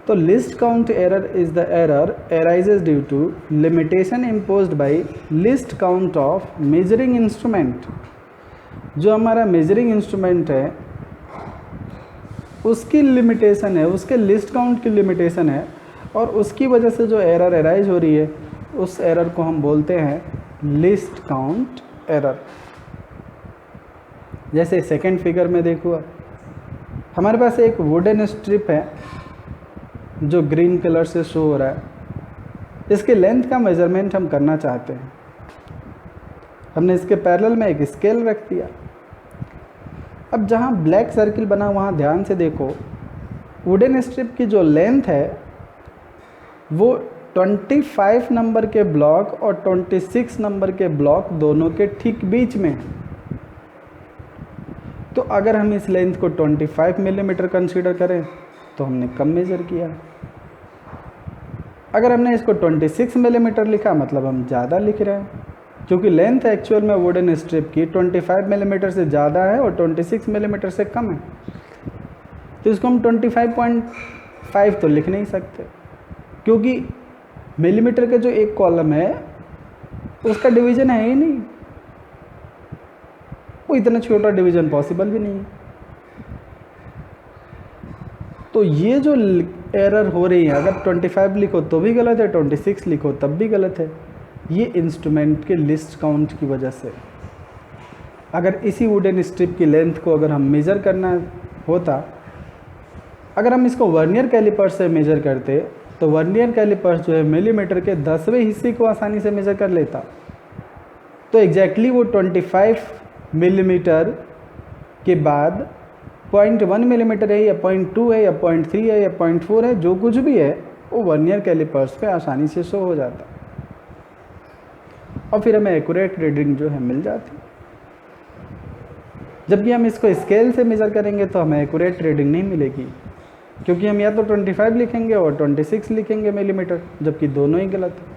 तो least count error is the error arises due to limitation imposed by least count of measuring instrument. जो हमारा मेजरिंग इंस्ट्रूमेंट है उसकी लिमिटेशन है, उसके लिस्ट काउंट की लिमिटेशन है, और उसकी वजह से जो एरर एराइज हो रही है उस एरर को हम बोलते हैं लिस्ट काउंट एरर। जैसे सेकंड फिगर में देखो, हमारे पास एक वुडन स्ट्रिप है जो ग्रीन कलर से शो हो रहा है। इसके लेंथ का मेजरमेंट हम करना चाहते हैं। हमने इसके पैरेलल में एक स्केल रख दिया। अब जहाँ ब्लैक सर्किल बना वहाँ ध्यान से देखो, वुडन स्ट्रिप की जो लेंथ है वो 25 नंबर के ब्लॉक और 26 नंबर के ब्लॉक दोनों के ठीक बीच में है। तो अगर हम इस लेंथ को 25 मिलीमीटर कंसीडर करें तो हमने कम मेज़र किया। अगर हमने इसको 26 मिलीमीटर लिखा मतलब हम ज़्यादा लिख रहे हैं, क्योंकि लेंथ एक्चुअल में वुडन स्ट्रिप की 25 मिलीमीटर से ज़्यादा है और 26 मिलीमीटर से कम है। तो इसको हम 25.5 तो लिख नहीं सकते, क्योंकि मिलीमीटर का जो एक कॉलम है उसका डिवीज़न है ही नहीं, वो इतना छोटा डिवीज़न पॉसिबल भी नहीं है। तो ये जो एरर हो रही है, अगर 25 लिखो तो भी गलत है, 26 लिखो तब भी गलत है, ये इंस्ट्रूमेंट के लिस्ट काउंट की वजह से। अगर इसी वुडन स्ट्रिप की लेंथ को अगर हम मेज़र करना होता, अगर हम इसको वर्नियर कैलिपर से मेज़र करते तो वर्नियर कैलिपर्स जो है मिलीमीटर के 10वें हिस्से को आसानी से मेज़र कर लेता। तो एग्जैक्टली वो 25 मिलीमीटर के बाद 0.1 मिलीमीटर है या 0.2 है या 0.3 है या 0.4 है, जो कुछ भी है वो वर्नियर कैलिपर्स पे आसानी से शो हो जाता और फिर हमें एक्यूरेट रीडिंग जो है मिल जाती। जबकि हम इसको स्केल से मेज़र करेंगे तो हमें एक्यूरेट रीडिंग नहीं मिलेगी, क्योंकि हम या तो 25 लिखेंगे और 26 लिखेंगे मिलीमीटर, जबकि दोनों ही गलत है।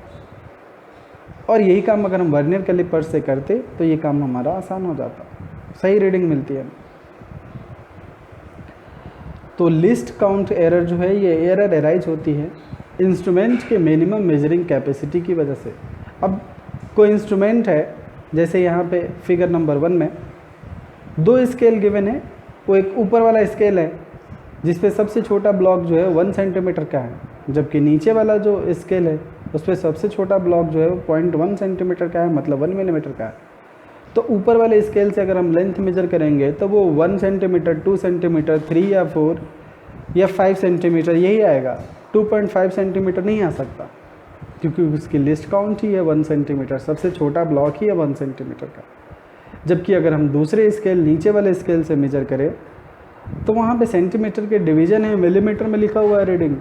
और यही काम अगर हम वर्नियर कैलिपर से करते तो ये काम हमारा आसान हो जाता, सही रीडिंग मिलती है। तो लिस्ट काउंट एरर जो है ये एरर एराइज होती है इंस्ट्रूमेंट के मिनिमम मेजरिंग कैपेसिटी की वजह से। अब कोई इंस्ट्रूमेंट है, जैसे यहाँ पे फिगर नंबर 1 में 2 स्केल गिवन है। वो एक ऊपर वाला स्केल है जिसपे सबसे छोटा ब्लॉक जो है 1 सेंटीमीटर का है, जबकि नीचे वाला जो स्केल है उस पर सबसे छोटा ब्लॉक जो है वो 0.1 सेंटीमीटर का है, मतलब 1 मिलीमीटर का है। तो ऊपर वाले स्केल से अगर हम लेंथ मेजर करेंगे तो वो 1 सेंटीमीटर, 2 सेंटीमीटर, 3 या 4 या 5 सेंटीमीटर यही आएगा। 2.5 सेंटीमीटर नहीं आ सकता, क्योंकि उसकी लिस्ट काउंट ही है 1 सेंटीमीटर, सबसे छोटा ब्लॉक ही है 1 सेंटीमीटर का। जबकि अगर हम दूसरे स्केल नीचे वाले स्केल से मेजर करें तो वहाँ पे सेंटीमीटर के डिवीज़न है, मिलीमीटर में लिखा हुआ है रीडिंग,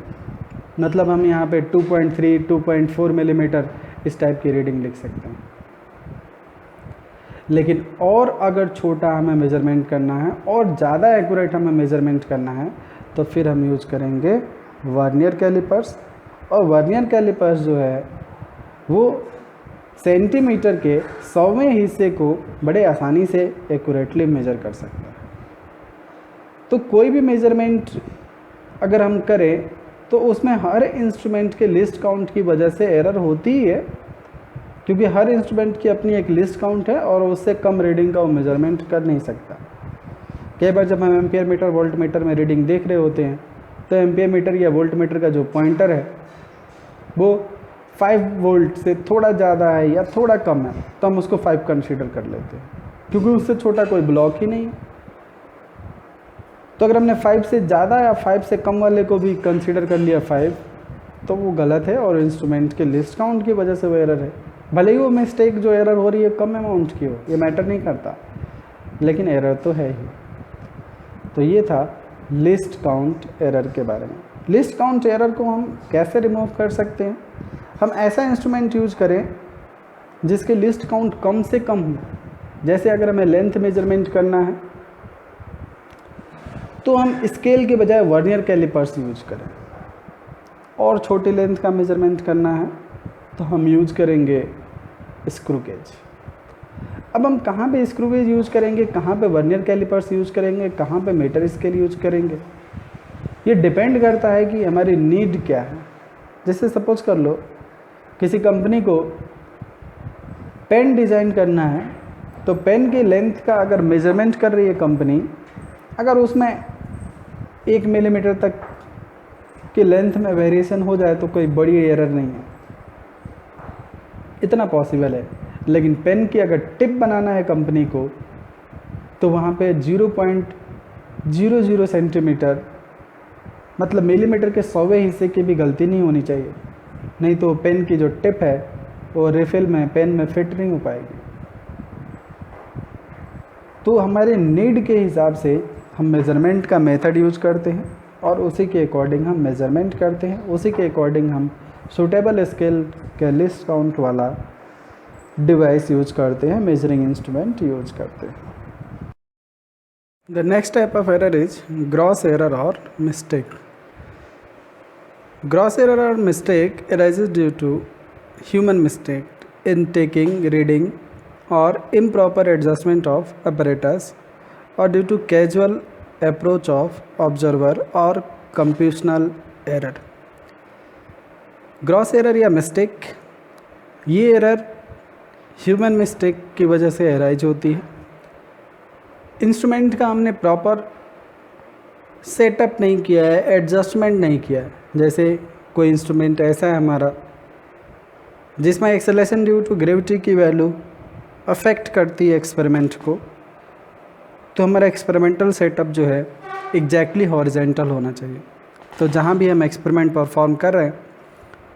मतलब हम यहाँ पे 2.3, 2.4 मिलीमीटर इस टाइप की रीडिंग लिख सकते हैं। लेकिन और अगर छोटा हमें मेज़रमेंट करना है और ज़्यादा एक्यूरेट हमें मेज़रमेंट करना है तो फिर हम यूज़ करेंगे वर्नियर कैलिपर्स। और वर्नियर कैलिपर्स जो है वो सेंटीमीटर के 100वें हिस्से को बड़े आसानी से एक्यूरेटली मेज़र कर सकते हैं। तो कोई भी मेज़रमेंट अगर हम करें तो उसमें हर इंस्ट्रूमेंट के लिस्ट काउंट की वजह से एरर होती ही है, क्योंकि हर इंस्ट्रूमेंट की अपनी एक लिस्ट काउंट है और उससे कम रीडिंग का वो मेज़रमेंट कर नहीं सकता। कई बार जब हम एम्पियर मीटर, वोल्ट मीटर में रीडिंग देख रहे होते हैं तो एम्पियर मीटर या वोल्ट मीटर का जो पॉइंटर है वो 5 वोल्ट से थोड़ा ज़्यादा है या थोड़ा कम है तो हम उसको 5 कंसीडर कर लेते हैं, क्योंकि उससे छोटा कोई ब्लॉक ही नहीं है। तो अगर हमने 5 से ज़्यादा या 5 से कम वाले को भी कंसीडर कर लिया 5, तो वो गलत है और इंस्ट्रूमेंट के लिस्ट काउंट की वजह से वो एरर है। भले ही वो मिस्टेक जो एरर हो रही है कम अमाउंट की हो, ये मैटर नहीं करता, लेकिन एरर तो है ही। तो ये था लिस्ट काउंट एरर के बारे में। लिस्ट काउंट एरर को हम कैसे रिमूव कर सकते हैं? हम ऐसा इंस्ट्रूमेंट यूज़ करें जिसके लिस्ट काउंट कम से कम हो। जैसे अगर हमें लेंथ मेजरमेंट करना है तो हम स्केल के बजाय वर्नियर कैलिपर्स यूज करें, और छोटी लेंथ का मेजरमेंट करना है तो हम यूज करेंगे स्क्रू गेज। अब हम कहाँ पे स्क्रू गेज यूज करेंगे, कहाँ पे वर्नियर कैलिपर्स यूज करेंगे, कहाँ पे मीटर स्केल यूज करेंगे, ये डिपेंड करता है कि हमारी नीड क्या है। जैसे सपोज कर लो किसी कंपनी को पेन डिज़ाइन करना है, तो पेन की लेंथ का अगर मेजरमेंट कर रही है कंपनी, अगर उसमें 1 मिलीमीटर तक की लेंथ में वेरिएशन हो जाए तो कोई बड़ी एरर नहीं है, इतना पॉसिबल है। लेकिन पेन की अगर टिप बनाना है कंपनी को तो वहाँ पे 0.00 सेंटीमीटर मतलब मिलीमीटर के 100वें हिस्से की भी गलती नहीं होनी चाहिए, नहीं तो पेन की जो टिप है वो रिफिल में पेन में फिट नहीं हो पाएगी। तो हमारे नीड के हिसाब से हम मेज़रमेंट का मेथड यूज करते हैं और उसी के अकॉर्डिंग हम मेज़रमेंट करते हैं, उसी के अकॉर्डिंग हम सूटेबल स्केल के लिस्ट काउंट वाला डिवाइस यूज करते हैं, मेजरिंग इंस्ट्रूमेंट यूज करते हैं। The next type of error is gross error और मिस्टेक। ग्रॉस एरर और mistake arises due to human mistake in taking, reading or improper adjustment of apparatus or due to casual approach of observer or computational error। Gross error या mistake, ये error human mistake की वजह से arise होती है। Instrument का हमने proper setup नहीं किया है, एडजस्टमेंट नहीं किया है। जैसे कोई इंस्ट्रूमेंट ऐसा है हमारा जिसमें एक्सेलरेशन ड्यू टू ग्रेविटी की वैल्यू अफेक्ट करती है एक्सपेरिमेंट को, तो हमारा एक्सपेरिमेंटल सेटअप जो है एग्जैक्टली हॉरिजेंटल होना चाहिए। तो जहाँ भी हम एक्सपेरिमेंट परफॉर्म कर रहे हैं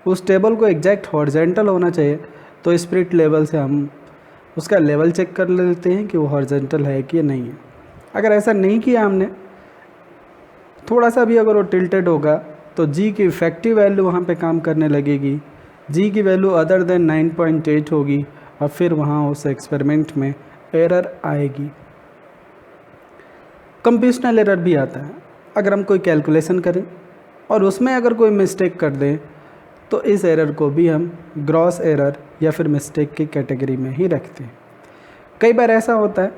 उस टेबल को एग्जैक्ट हॉरिजेंटल होना चाहिए। तो स्पिरिट लेवल से हम उसका लेवल चेक कर लेते हैं कि वो हॉरिजेंटल है कि नहीं है। अगर ऐसा नहीं किया हमने, थोड़ा सा भी अगर वो टिल्टेड होगा तो जी की इफेक्टिव वैल्यू वहाँ पे काम करने लगेगी, जी की वैल्यू अदर देन 9.8 होगी और फिर वहाँ उस एक्सपेरिमेंट में एरर आएगी। कंप्यूटेशनल एरर भी आता है। अगर हम कोई कैलकुलेशन करें और उसमें अगर कोई मिस्टेक कर दें तो इस एरर को भी हम ग्रॉस एरर या फिर मिस्टेक की कैटेगरी में ही रखते हैं। कई बार ऐसा होता है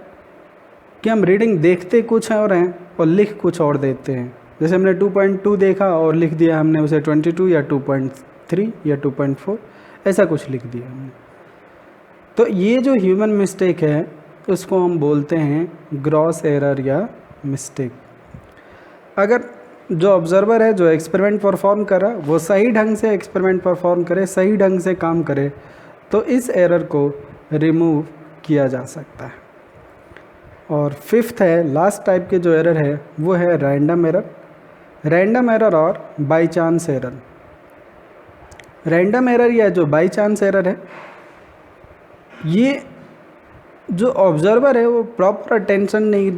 कि हम रीडिंग देखते कुछ और हैं और लिख कुछ और देते हैं। जैसे हमने 2.2 देखा और लिख दिया हमने उसे 22 या 2.3 या 2.4 ऐसा कुछ लिख दिया हमने। तो ये जो ह्यूमन मिस्टेक है उसको हम बोलते हैं ग्रॉस एरर या मिस्टेक। अगर जो ऑब्जर्वर है, जो एक्सपेरिमेंट परफॉर्म कर रहा है, वो सही ढंग से एक्सपेरिमेंट परफॉर्म करे, सही ढंग से काम करे तो इस एरर को रिमूव किया जा सकता है। और फिफ्थ है, लास्ट टाइप के जो एरर है वो है रैंडम एरर। रैंडम एरर और by chance error. Random error या जो बाई चांस एरर है, ये जो ऑब्जर्वर है वो प्रॉपर अटेंशन नहीं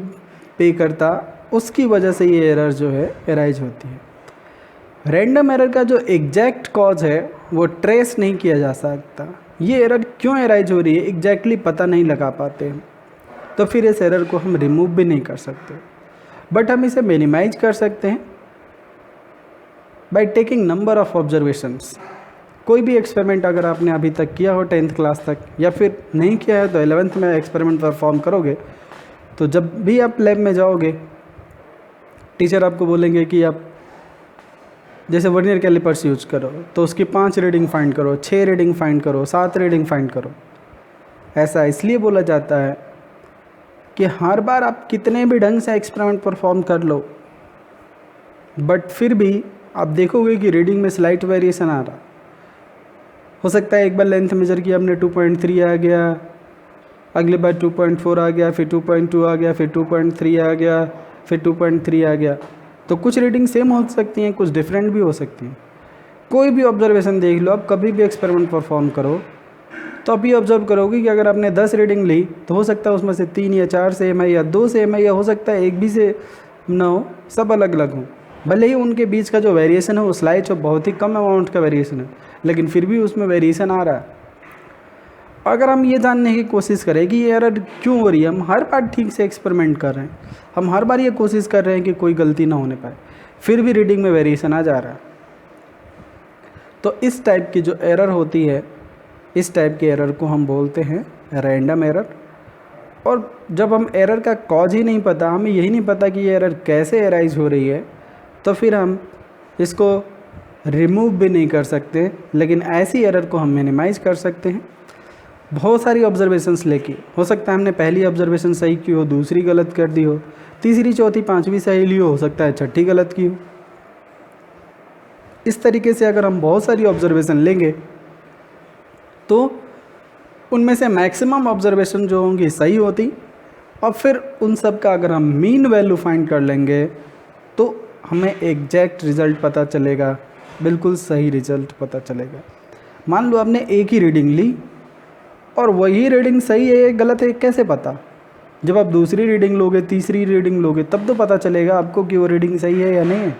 पे करता, उसकी वजह से ये एरर जो है अराइज होती है। रैंडम एरर का जो एग्जैक्ट कॉज है वो ट्रेस नहीं किया जा सकता। ये एरर क्यों अराइज हो रही है एग्जैक्टली पता नहीं लगा पाते हैं, तो फिर इस एरर को हम रिमूव भी नहीं कर सकते, बट हम इसे मिनिमाइज कर सकते हैं by taking number of observations. कोई भी एक्सपेरिमेंट अगर आपने अभी तक किया हो 10th क्लास तक, या फिर नहीं किया है तो 11th में एक्सपेरिमेंट परफॉर्म करोगे, तो जब भी आप लैब में जाओगे टीचर आपको बोलेंगे कि आप जैसे वर्नियर कैलिपर्स यूज करो तो उसकी 5 रीडिंग फाइंड करो, 6 रीडिंग फाइंड करो, 7 रीडिंग फाइंड करो। ऐसा इसलिए बोला जाता है कि हर बार आप कितने भी ढंग से एक्सपेरिमेंट परफॉर्म कर लो, बट फिर भी आप देखोगे कि रीडिंग में स्लाइट वेरिएशन आ रहा। हो सकता है एक बार लेंथ मेजर किया हमने 2.3 आ गया, अगली बार 2.4 आ गया, फिर 2.2 आ गया, फिर 2.3 आ गया, फिर 2.3 आ गया। तो कुछ रीडिंग सेम हो सकती हैं, कुछ डिफरेंट भी हो सकती हैं। कोई भी ऑब्जर्वेशन देख लो, आप कभी भी एक्सपेरिमेंट परफॉर्म करो तो आप ये ऑब्जर्व करोगे कि अगर आपने 10 रीडिंग ली तो हो सकता है उसमें से 3 या 4 सेम है या 2 सेम है, या हो सकता है एक भी से ना हो, सब अलग अलग हो। भले ही उनके बीच का जो वेरिएशन है वो स्लाइड हो, बहुत ही कम अमाउंट का वेरिएशन है, लेकिन फिर भी उसमें वेरिएशन आ रहा है। अगर हम ये जानने की कोशिश करें कि ये एरर क्यों हो रही है, हम हर बार ठीक से एक्सपेरिमेंट कर रहे हैं, हम हर बार ये कोशिश कर रहे हैं कि कोई गलती ना होने पाए, फिर भी रीडिंग में वेरिएशन आ जा रहा है, तो इस टाइप की जो एरर होती है, इस टाइप के एरर को हम बोलते हैं रैंडम एरर। और जब हम एरर का कॉज ही नहीं पता, हमें यही नहीं पता कि ये एरर कैसे अराइज हो रही है, तो फिर हम इसको रिमूव भी नहीं कर सकते, लेकिन ऐसी एरर को हम मिनिमाइज कर सकते हैं बहुत सारी ऑब्जर्वेशंस लेके। हो सकता है हमने पहली ऑब्जर्वेशन सही की हो, दूसरी गलत कर दी हो, तीसरी चौथी पांचवी सही हो सकता है छठी गलत की हो। इस तरीके से अगर हम बहुत सारी ऑब्जर्वेशन लेंगे तो उनमें से मैक्सिमम ऑब्जर्वेशन जो होंगी सही होती, और फिर उन सब का अगर हम मीन वैल्यू फाइंड कर लेंगे तो हमें एग्जैक्ट रिज़ल्ट पता चलेगा, बिल्कुल सही रिज़ल्ट पता चलेगा। मान लो आपने एक ही रीडिंग ली और वही रीडिंग सही है गलत है कैसे पता? जब आप दूसरी रीडिंग लोगे, तीसरी रीडिंग लोगे, तब तो पता चलेगा आपको कि वो रीडिंग सही है या नहीं है।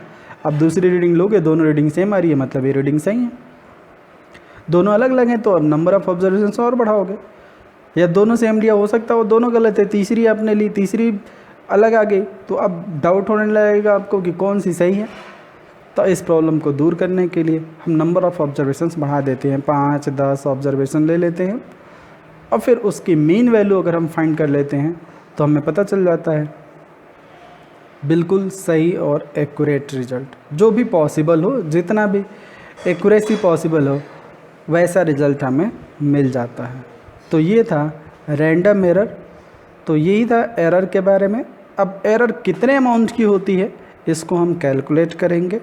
आप दूसरी रीडिंग लोगे, दोनों रीडिंग सेम आ रही है, मतलब ये रीडिंग सही है। दोनों अलग अलग हैं तो अब नंबर ऑफ़ ऑब्जर्वेशन और बढ़ाओगे, या दोनों सेम लिया, हो सकता है वो दोनों गलत है, तीसरी आपने ली, तीसरी अलग आ गई, तो अब डाउट होने लगेगा आपको कि कौन सी सही है। तो इस प्रॉब्लम को दूर करने के लिए हम नंबर ऑफ़ ऑब्जर्वेशंस बढ़ा देते हैं, 5, 10 ऑब्जर्वेशन ले लेते हैं, और फिर उसकी मीन वैल्यू अगर हम फाइंड कर लेते हैं तो हमें पता चल जाता है बिल्कुल सही और एक्यूरेट रिज़ल्ट। जो भी पॉसिबल हो, जितना भी एक्यूरेसी पॉसिबल हो, वैसा रिज़ल्ट हमें मिल जाता है। तो ये था रैंडम एरर। तो यही था एरर के बारे में। अब एरर कितने अमाउंट की होती है इसको हम कैलकुलेट करेंगे।